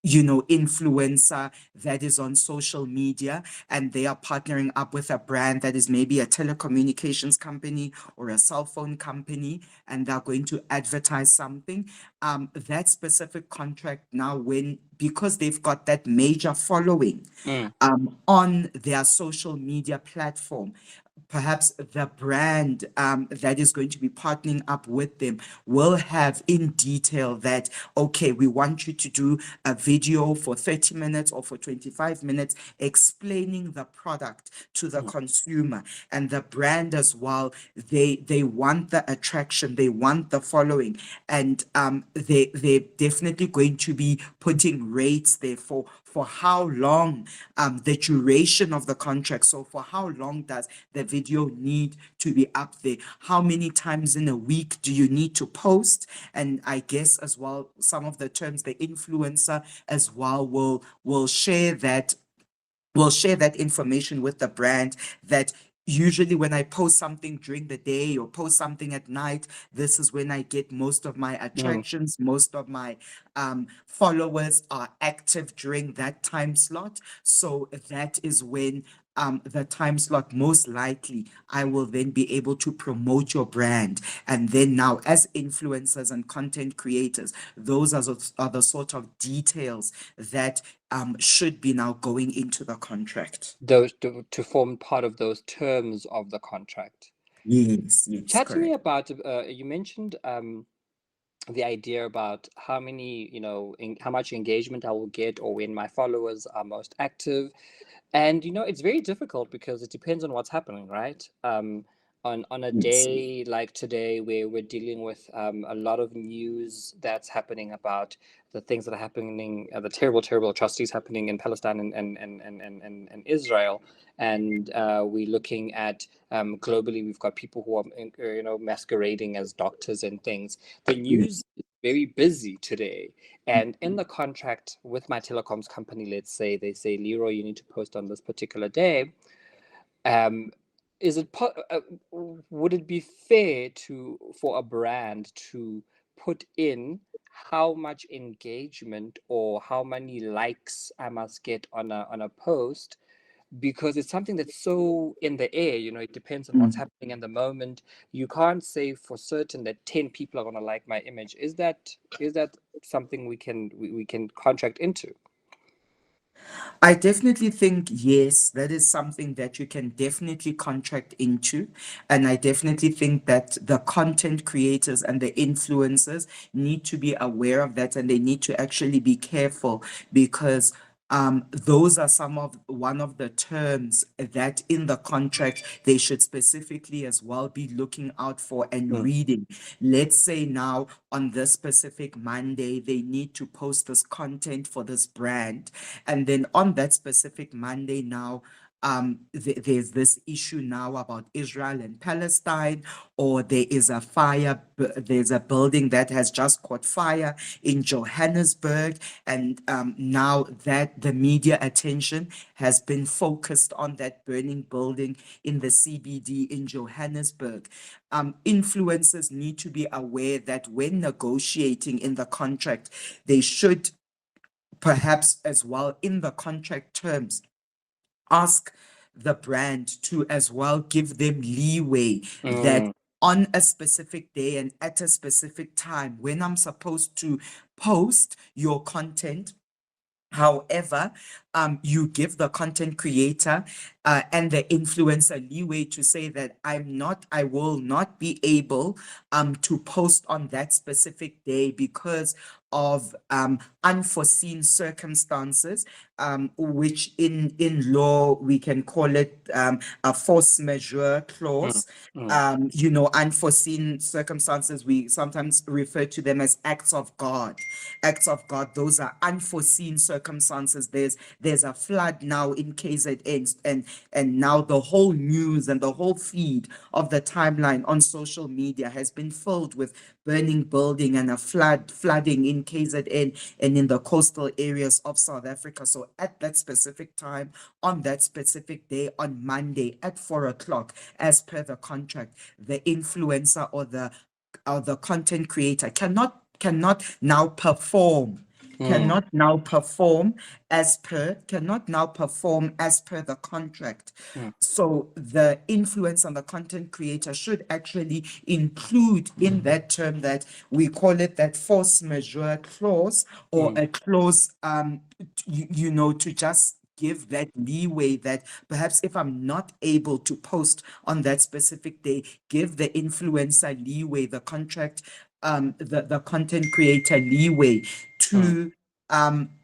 influencer that is on social media, and they are partnering up with a brand that is maybe a telecommunications company or a cell phone company, and they're going to advertise something. That specific contract now, because they've got that major following Mm, on their social media platform, perhaps the brand that is going to be partnering up with them will have in detail that, okay, we want you to do a video for 30 minutes or for 25 minutes explaining the product to the mm, consumer. And the brand as well, they want the attraction, they want the following, and they're definitely going to be putting rates there for how long, the duration of the contract. So for how long does the video need to be up there? How many times in a week do you need to post? And I guess as well, some of the terms, the influencer as well will share that information with the brand, that usually when I post something during the day or post something at night, this is when I get most of my mm. attractions, most of my followers are active during that time slot. So that is when the time slot, most likely I will then be able to promote your brand. And then now, as influencers and content creators, those are the sort of details that should be now going into the contract. Those to form part of those terms of the contract. Yes, yes, Chat to me correct. about, you mentioned the idea about how many, how much engagement I will get or when my followers are most active. And, it's very difficult because it depends on what's happening, right? on a Yes. day like today where we're dealing with a lot of news that's happening about the things that are happening, the terrible atrocities happening in Palestine and Israel, and we're looking at globally, we've got people who are masquerading as doctors and things. The news is very busy today, and in the contract with my telecoms company, let's say they say, Leroy, you need to post on this particular day. um, is it would it be fair to for a brand to put in how much engagement or how many likes I must get on a post, because it's something that's so in the air, it depends on what's Mm. happening in the moment. You can't say for certain that 10 people are going to like my image. Is that something we can contract into? I definitely think, yes, that is something that you can definitely contract into. And I definitely think that the content creators and the influencers need to be aware of that, and they need to actually be careful, because those are one of the terms that in the contract they should specifically as well be looking out for and Mm, reading. Let's say now on this specific Monday, they need to post this content for this brand. And then on that specific Monday now, there's this issue now about Israel and Palestine, or there is a fire, there's a building that has just caught fire in Johannesburg, and now that the media attention has been focused on that burning building in the CBD in Johannesburg. Influencers need to be aware that when negotiating in the contract, they should perhaps as well in the contract terms ask the brand to as well give them leeway that mm, on a specific day and at a specific time when I'm supposed to post your content. However, you give the content creator and the influencer leeway to say that I will not be able to post on that specific day because of unforeseen circumstances, which in law we can call it a force majeure mm, clause. mm, Unforeseen circumstances, we sometimes refer to them as acts of God. Acts of God, those are unforeseen circumstances. There's a flood now in KZN, and now the whole news and the whole feed of the timeline on social media has been filled with burning building and a flooding in KZN and in the coastal areas of South Africa. So at that specific time, on that specific day, on Monday at 4 o'clock, as per the contract, the influencer or the content creator cannot now perform mm, cannot now perform as per the contract. mm, So the influence on the content creator should actually include in that term that we call it that force majeure clause, or mm, a clause to just give that leeway that perhaps if I'm not able to post on that specific day, give the influencer leeway, the contract, the content creator leeway mm, to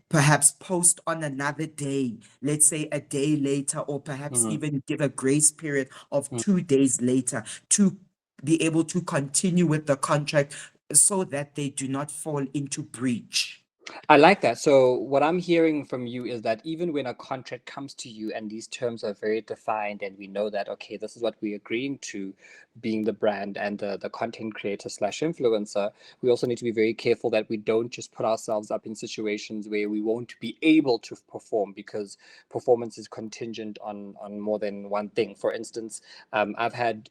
perhaps post on another day, let's say a day later, or perhaps mm, even give a grace period of mm. 2 days later to be able to continue with the contract so that they do not fall into breach. I like that. So what I'm hearing from you is that even when a contract comes to you and these terms are very defined and we know that, okay, this is what we're agreeing to, being the brand and the content creator slash influencer, we also need to be very careful that we don't just put ourselves up in situations where we won't be able to perform, because performance is contingent on more than one thing. For instance, I've had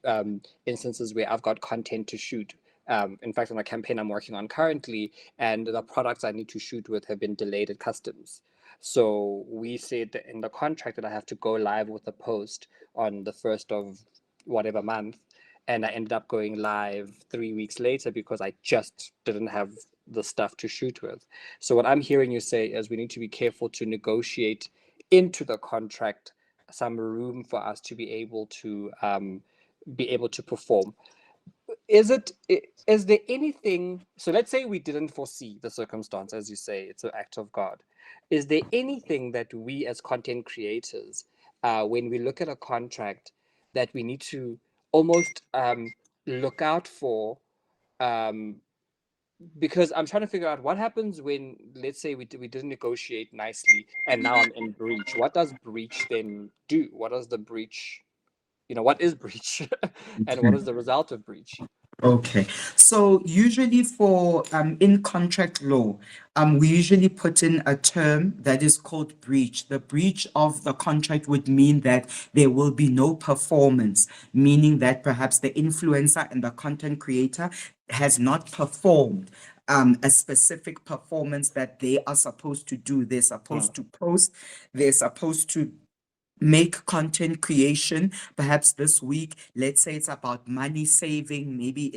instances where I've got content to shoot. In fact, on a campaign I'm working on currently, and the products I need to shoot with have been delayed at customs. So we said that in the contract that I have to go live with a post on the first of whatever month, and I ended up going live 3 weeks later because I just didn't have the stuff to shoot with. So what I'm hearing you say is we need to be careful to negotiate into the contract some room for us to be able to perform. Is there anything, so let's say we didn't foresee the circumstance, as you say, it's an act of God. Is there anything that we as content creators, when we look at a contract, that we need to almost look out for, um, because I'm trying to figure out what happens when, let's say, we didn't negotiate nicely and now I'm in breach. What does breach then do? What does the breach, what is breach and what is the result of breach? Okay, so usually for in contract law, we usually put in a term that is called breach. The breach of the contract would mean that there will be no performance, meaning that perhaps the influencer and the content creator has not performed a specific performance that they are supposed to do. They're Mm, supposed to post, they're supposed to make content creation. Perhaps this week, let's say it's about money saving, maybe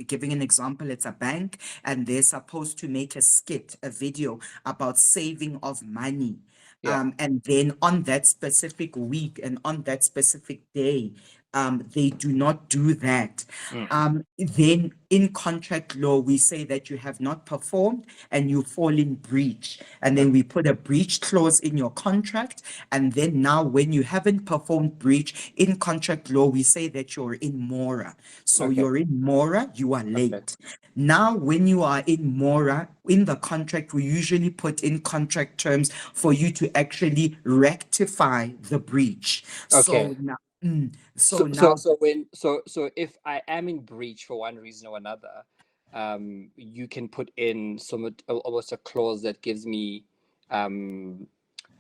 giving an example, it's a bank and they're supposed to make a skit, a video about saving of money. yeah. And then on that specific week and on that specific day, they do not do that. Mm, Then in contract law, we say that you have not performed and you fall in breach. And then we put a breach clause in your contract. And then now, when you haven't performed breach in contract law, we say that you're in mora. So okay. you're in mora, you are Okay. late. Now, when you are in mora, in the contract, we usually put in contract terms for you to actually rectify the breach. Okay. So now, So so so now so when so if I am in breach for one reason or another, you can put in almost a clause that gives me um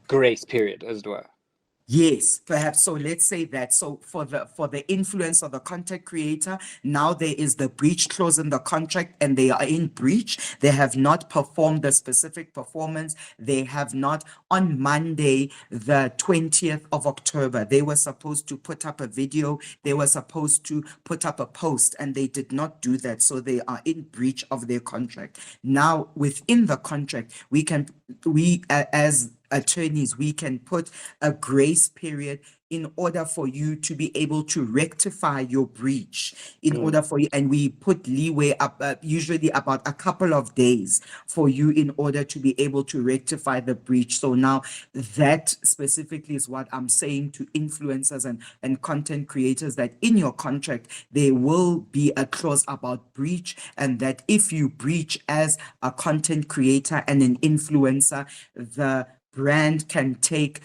grace period, as it were. yes, perhaps. So let's say that. So for the influence of the content creator, now there is the breach clause in the contract, and they are in breach. They have not performed the specific performance. They have not on Monday, the 20th of October. They were supposed to put up a video. They were supposed to put up a post, and they did not do that. So they are in breach of their contract. Now, within the contract, as attorneys, we can put a grace period in order for you to be able to rectify your breach, in Mm, order for you, and we put leeway up, usually about a couple of days for you in order to be able to rectify the breach. So now that specifically is what I'm saying to influencers and content creators, that in your contract there will be a clause about breach, and that if you breach as a content creator and an influencer, the brand can take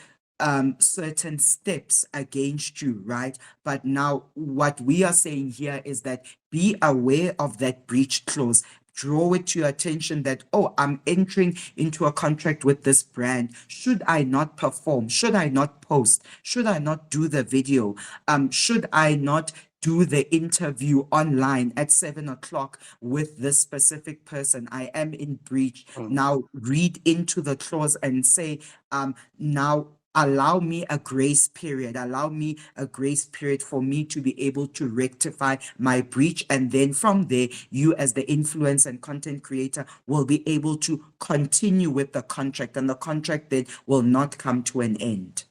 certain steps against you, right? But now, what we are saying here is that be aware of that breach clause. Draw it to your attention that, oh, I'm entering into a contract with this brand. Should I not perform? Should I not post? Should I not do the video? Should I not do the interview online at 7 o'clock with this specific person? I am in breach. mm. Now read into the clause and say, now allow me a grace period. Allow me a grace period for me to be able to rectify my breach. And then from there, you as the influencer and content creator will be able to continue with the contract, and the contract then will not come to an end.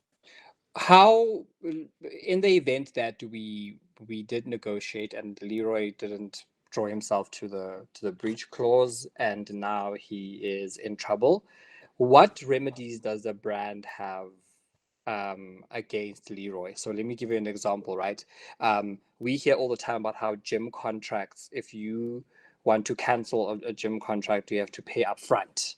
How, in the event that we did negotiate and Leroy didn't draw himself to the breach clause and now he is in trouble, what remedies does the brand have against Leroy? So let me give you an example, right? We hear all the time about how gym contracts, if you want to cancel a gym contract, you have to pay upfront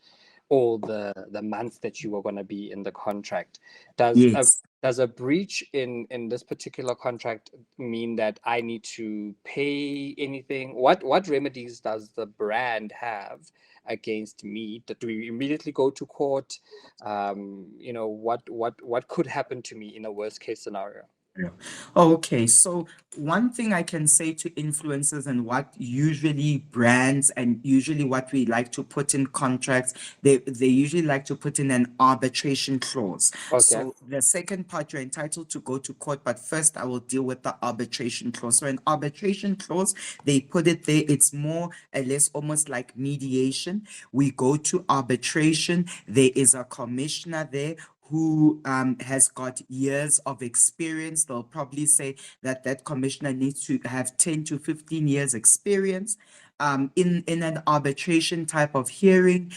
all the months that you are going to be in the contract. Does a Yes. does a breach in this particular contract mean that I need to pay anything? What remedies does the brand have against me? Do we immediately go to court? What could happen to me in a worst case scenario? Yeah. Okay, so one thing I can say to influencers, and what usually brands and usually what we like to put in contracts, they usually like to put in an arbitration clause. Okay. So the second part, you're entitled to go to court, but first I will deal with the arbitration clause. So an arbitration clause, they put it there, it's more or less almost like mediation. We go to arbitration, there is a commissioner there who has got years of experience. They'll probably say that that commissioner needs to have 10 to 15 years experience. In an arbitration type of hearing,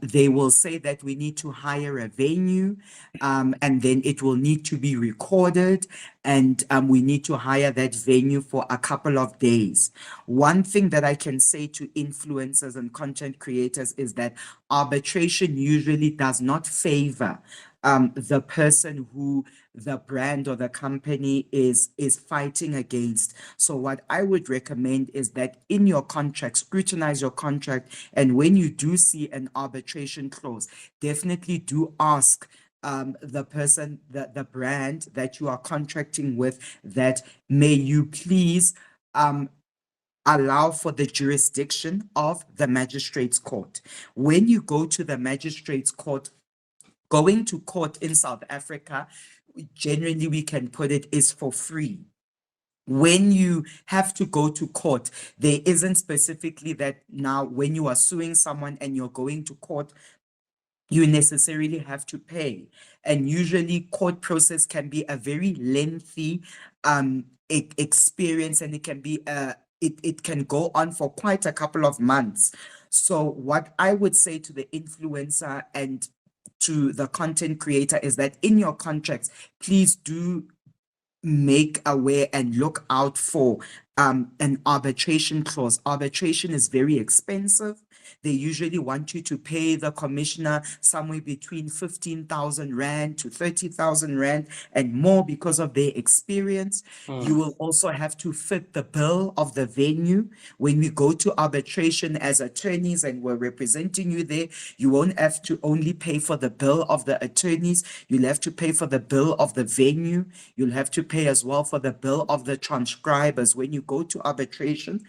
they will say that we need to hire a venue, and then it will need to be recorded, and we need to hire that venue for a couple of days. One thing that I can say to influencers and content creators is that arbitration usually does not favor the person who the brand or the company is fighting against. So what I would recommend is that in your contract, scrutinize your contract, and when you do see an arbitration clause, definitely do ask the person, the brand that you are contracting with, that may you please allow for the jurisdiction of the magistrate's court. When you go to the magistrate's court, going to court in South Africa, generally we can put it, is for free. When you have to go to court, there isn't specifically that now when you are suing someone and you're going to court, you necessarily have to pay. And usually court process can be a very lengthy experience, and it can be it can go on for quite a couple of months. So what I would say to the influencer and to the content creator is that in your contracts, please do make aware and look out for an arbitration clause. Arbitration is very expensive. They usually want you to pay the commissioner somewhere between 15,000 Rand to 30,000 Rand and more because of their experience. You will also have to fit the bill of the venue. When we go to arbitration as attorneys and we're representing you there, you won't have to only pay for the bill of the attorneys. You'll have to pay for the bill of the venue. You'll have to pay as well for the bill of the transcribers. When you go to arbitration,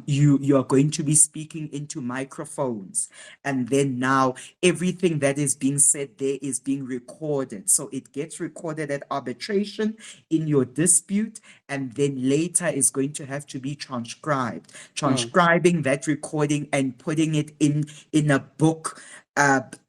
you are going to be speaking into microphones, and then now everything that is being said there is being recorded. So it gets recorded at arbitration in your dispute, and then later is going to have to be transcribed. Transcribing that recording and putting it in a book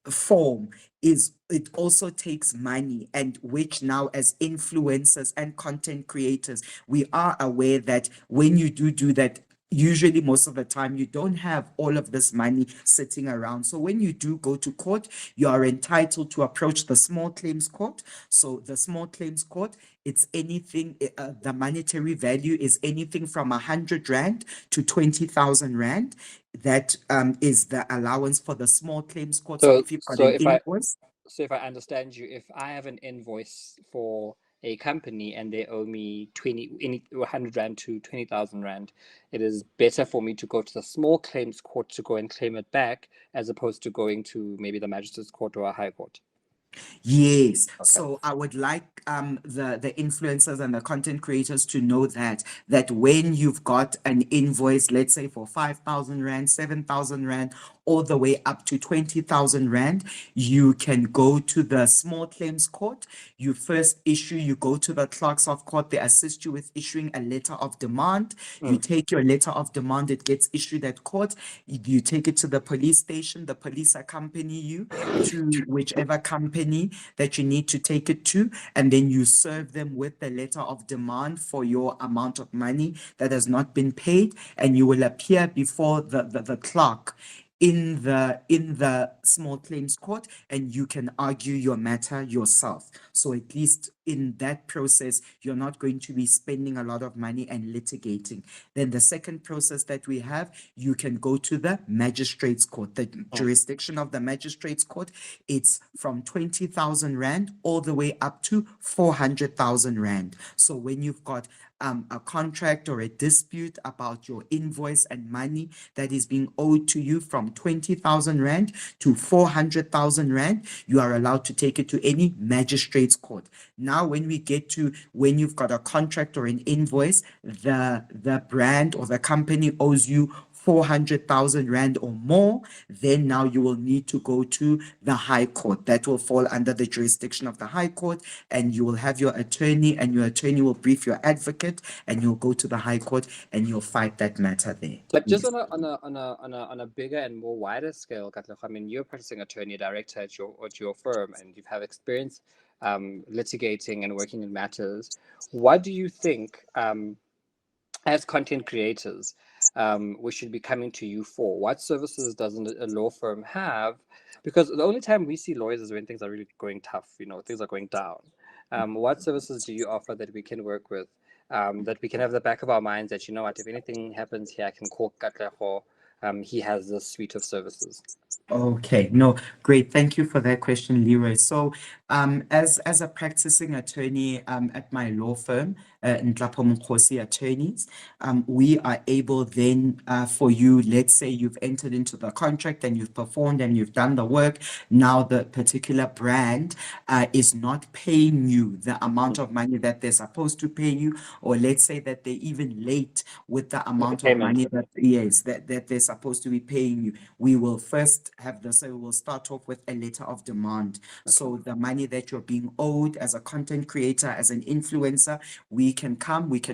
form it also takes money, and which now as influencers and content creators, we are aware that when you do that, usually most of the time you don't have all of this money sitting around. So when you do go to court, you are entitled to approach the small claims court. So the small claims court, it's anything, the monetary value is anything from 100 Rand to 20,000 Rand. That is the allowance for the small claims court. So if you've got an invoice. So if I understand you, if I have an invoice for a company and they owe me 100 Rand to 20,000 Rand, it is better for me to go to the small claims court to go and claim it back, as opposed to going to maybe the magistrate's court or a high court. Yes. Okay. So I would like the influencers and the content creators to know that when you've got an invoice, let's say for 5,000 Rand, 7,000 Rand, all the way up to 20,000 Rand, you can go to the small claims court. You go to the clerks of court. They assist you with issuing a letter of demand. You take your letter of demand. It gets issued at court. You take it to the police station. The police accompany you to whichever company that you need to take it to, and then you serve them with the letter of demand for your amount of money that has not been paid, and you will appear before the clerk in the small claims court, and you can argue your matter yourself. So at least in that process, you're not going to be spending a lot of money and litigating. Then the second process that we have, you can go to the magistrate's court. The jurisdiction of the magistrate's court, it's from 20,000 Rand all the way up to 400,000 Rand. So when you've got a contract or a dispute about your invoice and money that is being owed to you from 20,000 Rand to 400,000 Rand, you are allowed to take it to any magistrate's court. Now, when you've got a contract or an invoice, the brand or the company owes you 400,000 Rand or more, then now you will need to go to the High Court. That will fall under the jurisdiction of the High Court, and you will have your attorney, and your attorney will brief your advocate, and you'll go to the High Court and you'll fight that matter there. But just on a bigger and more wider scale, Katleho, I mean, you're a practicing attorney director at your firm, and you have experience litigating and working in matters. What do you think, as content creators, we should be coming to you for? What services doesn't a law firm have? Because the only time we see lawyers is when things are really going tough, things are going down. What services do you offer that we can work with, that we can have the back of our minds that, what, if anything happens here, I can call Katleho. He has this suite of services. Okay, no, great. Thank you for that question, Leroy. So, as a practicing attorney, at my law firm, Nhlapo Mokhosi Attorneys, we are able then, for you, let's say you've entered into the contract and you've performed and you've done the work. Now the particular brand, is not paying you the amount of money that they're supposed to pay you, or let's say that they're even late with the With the amount of payment. money that, yes, that they're supposed to be paying you. We will first have the, so we will start off with a letter of demand. So the money that you're being owed as a content creator, as an influencer, we can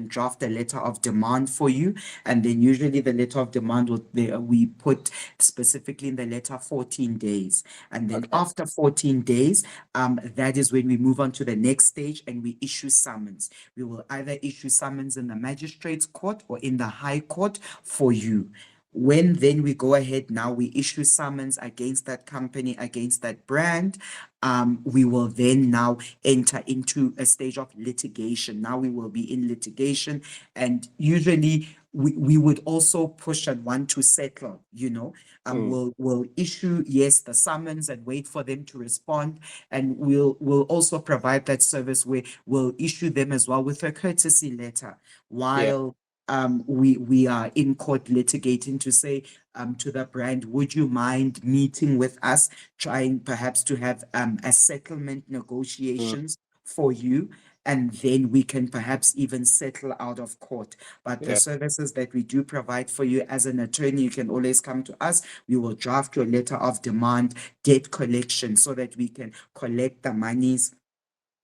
draft a letter of demand for you. And then usually the letter of demand we put specifically in the letter 14 days. And then Okay. after 14 days, that is when we move on to the next stage and we issue summons. We will either issue summons in the magistrate's court or in the high court for you. When then we go ahead, now we issue summons against that company, against that brand, we will then now enter into a stage of litigation. Now we will be in litigation, and usually we would also push and want to settle, we'll issue, yes, the summons and wait for them to respond. And we'll also provide that service where we'll issue them as well with a courtesy letter Yeah. while we are in court litigating to say to the brand, would you mind meeting with us, trying perhaps to have a settlement Mm. negotiations for you, and then we can perhaps even settle out of court. But the Yeah. services that we do provide for you as an attorney, you can always come to us. We will draft your letter of demand, debt collection, so that we can collect the monies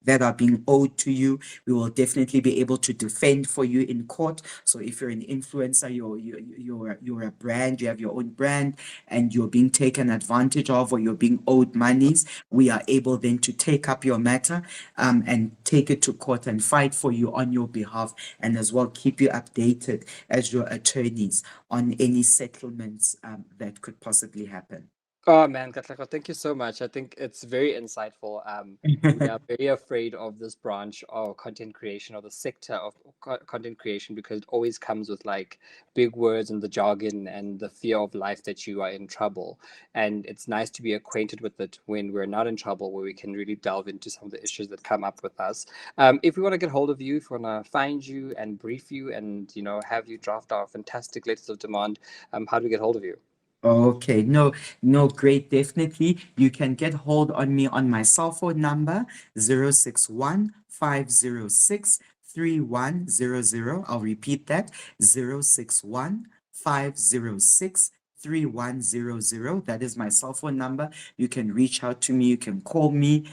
that are being owed to you. We will definitely be able to defend for you in court. So if you're an influencer, you're a brand, you have your own brand, and you're being taken advantage of, or you're being owed monies, we are able then to take up your matter, and take it to court and fight for you on your behalf, and as well keep you updated as your attorneys on any settlements that could possibly happen. Oh man, Katlego, thank you so much. I think it's very insightful. We are very afraid of this branch of content creation, or the sector of content creation, because it always comes with like big words and the jargon and the fear of life that you are in trouble. And it's nice to be acquainted with it when we're not in trouble, where we can really delve into some of the issues that come up with us. If we want to get hold of you, if we want to find you and brief you and have you draft our fantastic letters of demand, how do we get hold of you? Okay, no, no, great. Definitely. You can get hold on me on my cell phone number, 061 506 3100. I'll repeat that, 061 506 3100. That is my cell phone number. You can reach out to me, you can call me,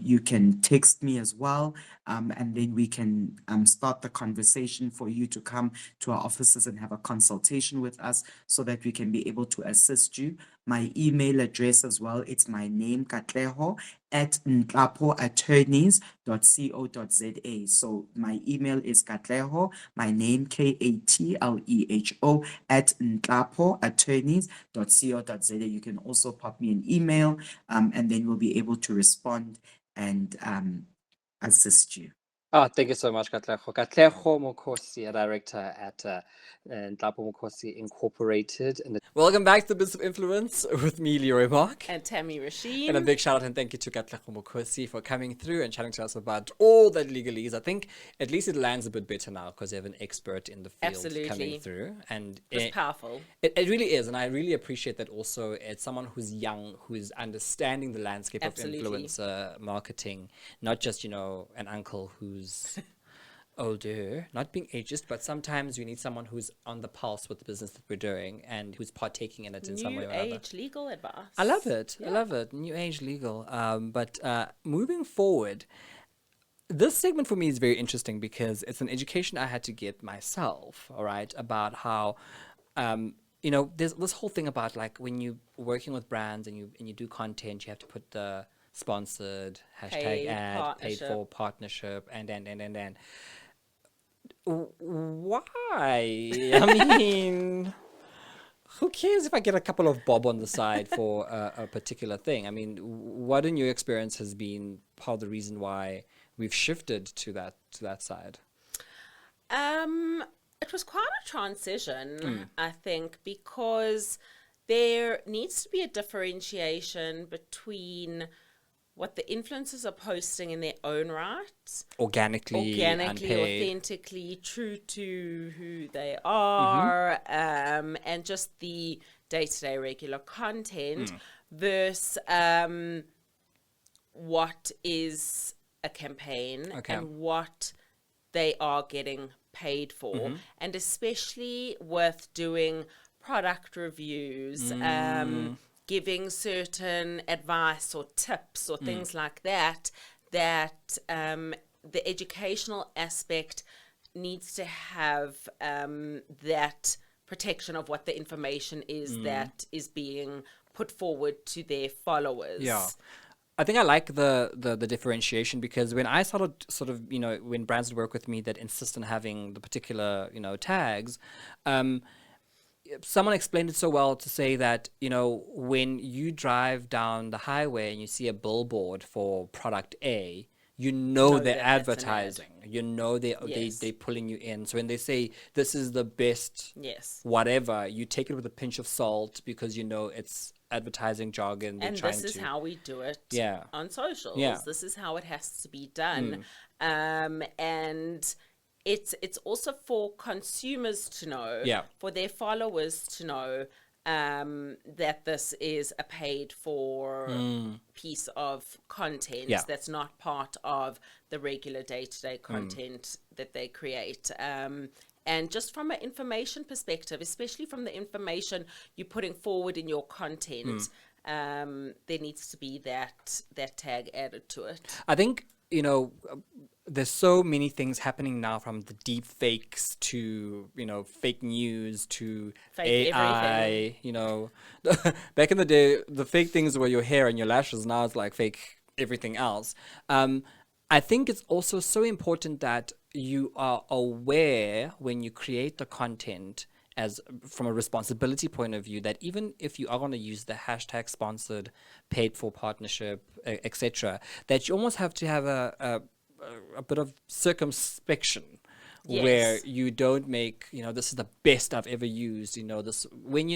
you can text me as well. And then we can start the conversation for you to come to our offices and have a consultation with us so that we can be able to assist you. My email address as well, it's my name, Katleho, at nhlapoattorneys.co.za. So my email is Katleho, my name, Katleho, at nhlapoattorneys.co.za. You can also pop me an email, and then we'll be able to respond and assist you. Oh, thank you so much, Katleho. Katleho Mokhosi, a director at Nhlapo Mokhosi Incorporated. Welcome back to the Business of Influence with me, Leroy Mark. And Tammy And a Rasheen. big shout out and thank you to Katleho Mokhosi for coming through and chatting to us about all that legalese. I think at least it lands a bit better now because you have an expert in the field coming Absolutely. through. And It's powerful. it really is. And I really appreciate that also. It's someone who's young, who's understanding the landscape Absolutely. of influencer marketing, not just, an uncle who's older, not being ageist, but sometimes we need someone who's on the pulse with the business that we're doing and who's partaking in it in some way New or other. age legal advice. I love it. I love it. New age legal. But moving forward, this segment for me is very interesting because it's an education I had to get myself, all right, about how, there's this whole thing about like when you're working with brands and you do content, you have to put the sponsored hashtag Paid ad, paid partnership. for partnership, and. Why? I mean, who cares if I get a couple of bob on the side for a particular thing? I mean, what in your experience has been part of the reason why we've shifted to that side? It was quite a transition, I think, because there needs to be a differentiation between what the influencers are posting in their own right, Organically, unpaid. authentically, true to who they are, and just the day-to-day regular content versus what is a campaign and what they are getting paid for, and especially with doing product reviews, giving certain advice or tips or things like that, that the educational aspect needs to have that protection of what the information is that is being put forward to their followers. Yeah. I think I like the differentiation, because when I started sort of, when brands would work with me that insist on having the particular, tags, someone explained it so well to say that, when you drive down the highway and you see a billboard for product A, they're advertising. They're pulling you in. So when they say this is the best whatever, you take it with a pinch of salt, because it's advertising jargon. And this is how we do it on socials. This is how it has to be done. And it's also for consumers to know, for their followers to know, that this is a paid for piece of content that's not part of the regular day-to-day content that they create. And just from an information perspective, especially from the information you're putting forward in your content, there needs to be that tag added to it. I think, there's so many things happening now, from the deep fakes to, fake news to fake AI, back in the day, the fake things were your hair and your lashes. Now it's like fake everything else. I think it's also so important that you are aware when you create the content, as from a responsibility point of view, that even if you are going to use the hashtag sponsored, paid for partnership, etc., that you almost have to have a bit of circumspection, where you don't make, this is the best I've ever used, this, when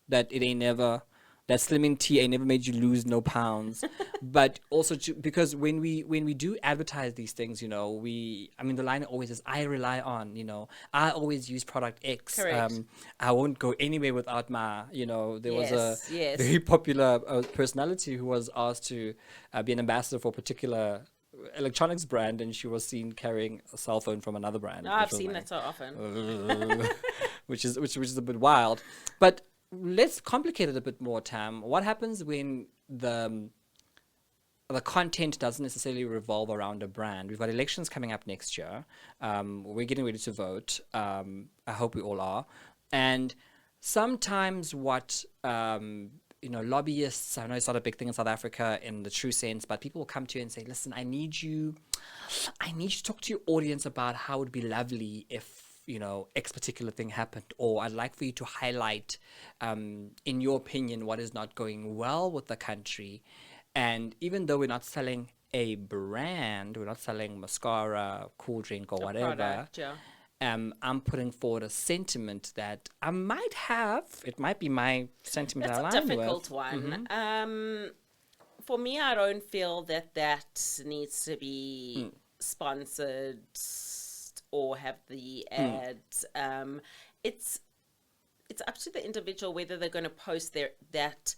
that it ain't never, that slimming tea ain't never made you lose no pounds. But also because when we do advertise these things, the line always is, I rely on, I always use product X. Correct. I won't go anywhere without my, there was a Yes. very popular personality who was asked to be an ambassador for a particular electronics brand, and she was seen carrying a cell phone from another brand. I've seen that so often. which is a bit wild. But let's complicate it a bit more, Tam. What happens when the content doesn't necessarily revolve around a brand? We've got elections coming up next year. We're getting ready to vote. I hope we all are. And sometimes what lobbyists, I know it's not a big thing in South Africa in the true sense, but people will come to you and say, listen, I need you to talk to your audience about how it would be lovely if, X particular thing happened, or I'd like for you to highlight, in your opinion, what is not going well with the country. And even though we're not selling a brand, we're not selling mascara, cool drink, or whatever, Product, I'm putting forward a sentiment that I might have. It might be my sentiment. That's a difficult one. For me, I don't feel that needs to be sponsored or have the ads. It's up to the individual whether they're going to post that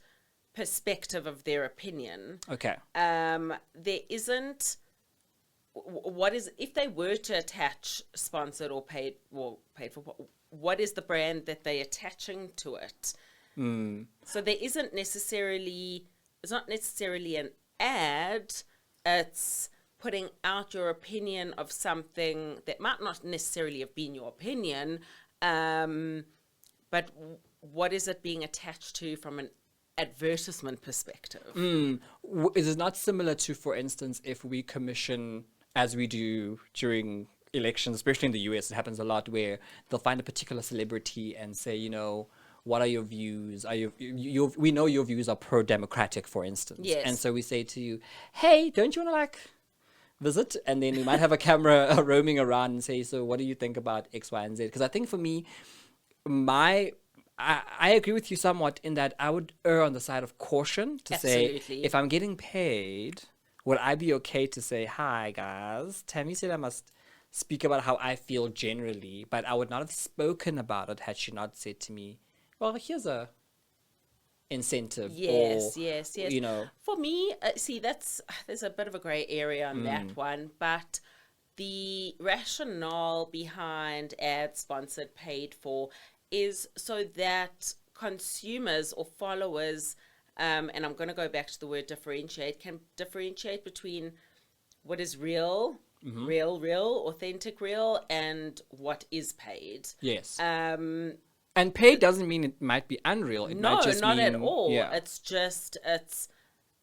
perspective of their opinion. Okay. There isn't. What is, if they were to attach sponsored or paid for, what is the brand that they're attaching to it? So there isn't necessarily, it's not necessarily an ad, it's putting out your opinion of something that might not necessarily have been your opinion, but what is it being attached to from an advertisement perspective? Is it not similar to, for instance, if we commission, as we do during elections, especially in the US, it happens a lot where they'll find a particular celebrity and say, you know, what are your views? Are we know your views are pro-democratic, for instance. Yes. And so we say to you, hey, don't you want to like visit? And then we might have a camera roaming around and say, so what do you think about X, Y, and Z? Because I think for me, I agree with you somewhat in that I would err on the side of caution to say, Absolutely. if I'm getting paid, would I be okay to say, hi guys, Tammy said I must speak about how I feel generally, but I would not have spoken about it had she not said to me, well, here's a incentive. Yes, or, yes, yes. You know, For me, see, there's a bit of a grey area on that one, but the rationale behind ad sponsored paid for is so that consumers or followers, and I'm going to go back to the word differentiate, can differentiate between what is real, real, authentic, real, and what is paid. yes. And paid doesn't mean it might be unreal. It No, might just not mean, at all. Yeah. It's just it's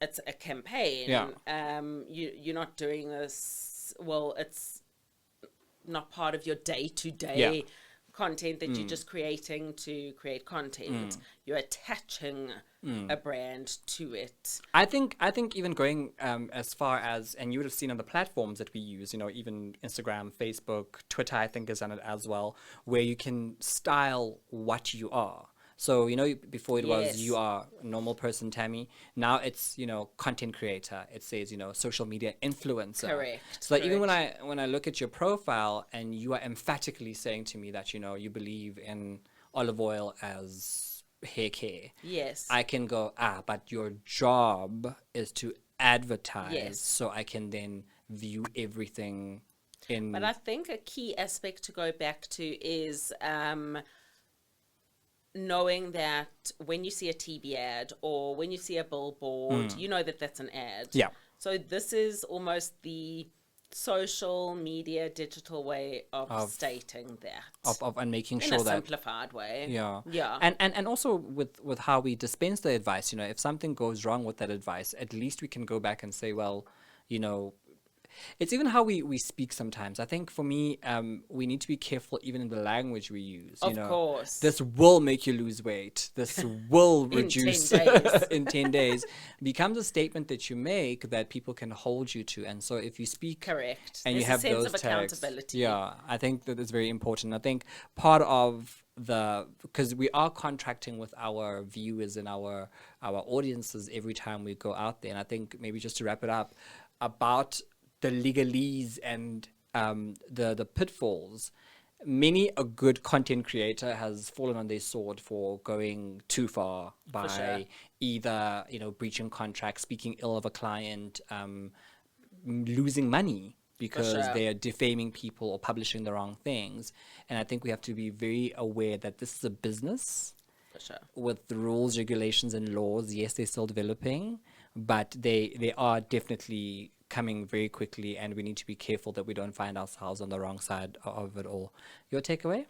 a campaign. Yeah. You're not doing this. Well, it's not part of your day to day Yeah. content that you're just creating to create content. You're attaching a brand to it. I think even going as far as, and you would have seen on the platforms that we use, you know, even Instagram, Facebook, Twitter, I think has done it as well, where you can style what you are. So, you know, before it was Yes. you are a normal person, Tammy. Now it's, you know, content creator. It says, you know, social media influencer. Correct, So like, even when I look at your profile and you are emphatically saying to me that, you know, you believe in olive oil as hair care. Yes. I can go, but your job is to advertise, Yes. so I can then view everything in. But I think a key aspect to go back to is knowing that when you see a TV ad or when you see a billboard, you know that that's an ad. Yeah. So this is almost the social media digital way of stating that. of and making in sure a that simplified way. yeah Yeah. and also with how we dispense the advice, you know, if something goes wrong with that advice, at least we can go back and say, well, you know, it's even how we speak sometimes. I think for me, we need to be careful even in the language we use. You Of know, course. this will make you lose weight. This will In reduce 10 days. in 10 days. Becomes a statement that you make that people can hold you to. And so if you speak Correct. and There's you have a sense those of tags, accountability. yeah, I think that is very important. I think part of because we are contracting with our viewers and our audiences every time we go out there. And I think maybe just to wrap it up about the legalese and the pitfalls. Many a good content creator has fallen on their sword for going too far by sure. either, you know, breaching contracts, speaking ill of a client, losing money because sure. they are defaming people or publishing the wrong things. And I think we have to be very aware that this is a business For sure. with the rules, regulations, and laws. Yes, they're still developing, but they are definitely coming very quickly, and we need to be careful that we don't find ourselves on the wrong side of it all. Your takeaway?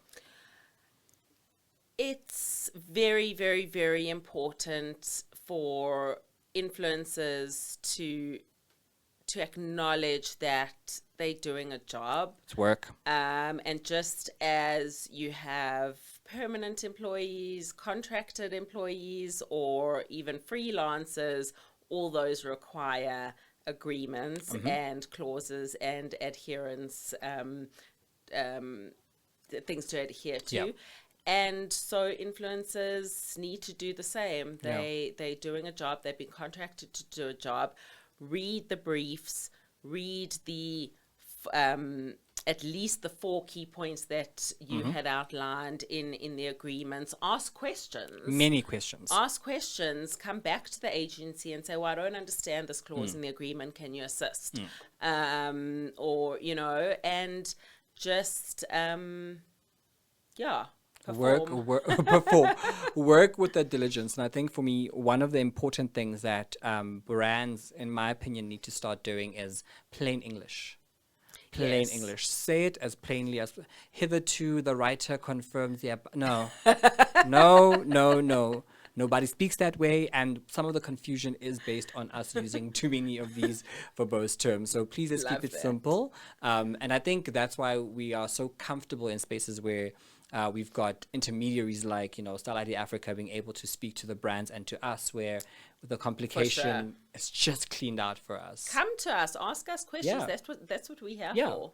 It's very, very, very important for influencers to acknowledge that they're doing a job. It's work. And just as you have permanent employees, contracted employees, or even freelancers, all those require agreements and clauses and adherence, things to adhere to. Yeah. And so influencers need to do the same. They're doing a job. They've been contracted to do a job. Read the briefs. Read the at least the 4 key points that you had outlined in the agreements. Ask questions. Many questions. Ask questions. Come back to the agency and say, "Well, I don't understand this clause in the agreement. Can you assist?" Or, you know, and just perform. Perform. Work with the diligence. And I think for me, one of the important things that brands, in my opinion, need to start doing is plain English. Plain Yes. English. Say it as plainly as hitherto the writer confirms the no. No. nobody speaks that way, and some of the confusion is based on us using too many of these verbose terms. So please let's keep Love it that. simple. And I think that's why we are so comfortable in spaces where we've got intermediaries like, Style ID Africa being able to speak to the brands and to us, where the complication is just cleaned out for us. Come to us, ask us questions. Yeah. That's what we're here Yeah, for.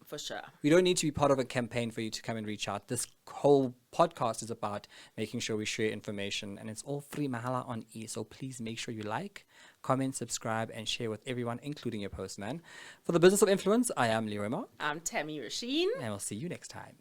For sure. We don't need to be part of a campaign for you to come and reach out. This whole podcast is about making sure we share information, and it's all free mahala on E. So please make sure you like, comment, subscribe, and share with everyone, including your postman. For the Business of Influence, I am Leroy, I'm Tammy Rasheen. and we'll see you next time.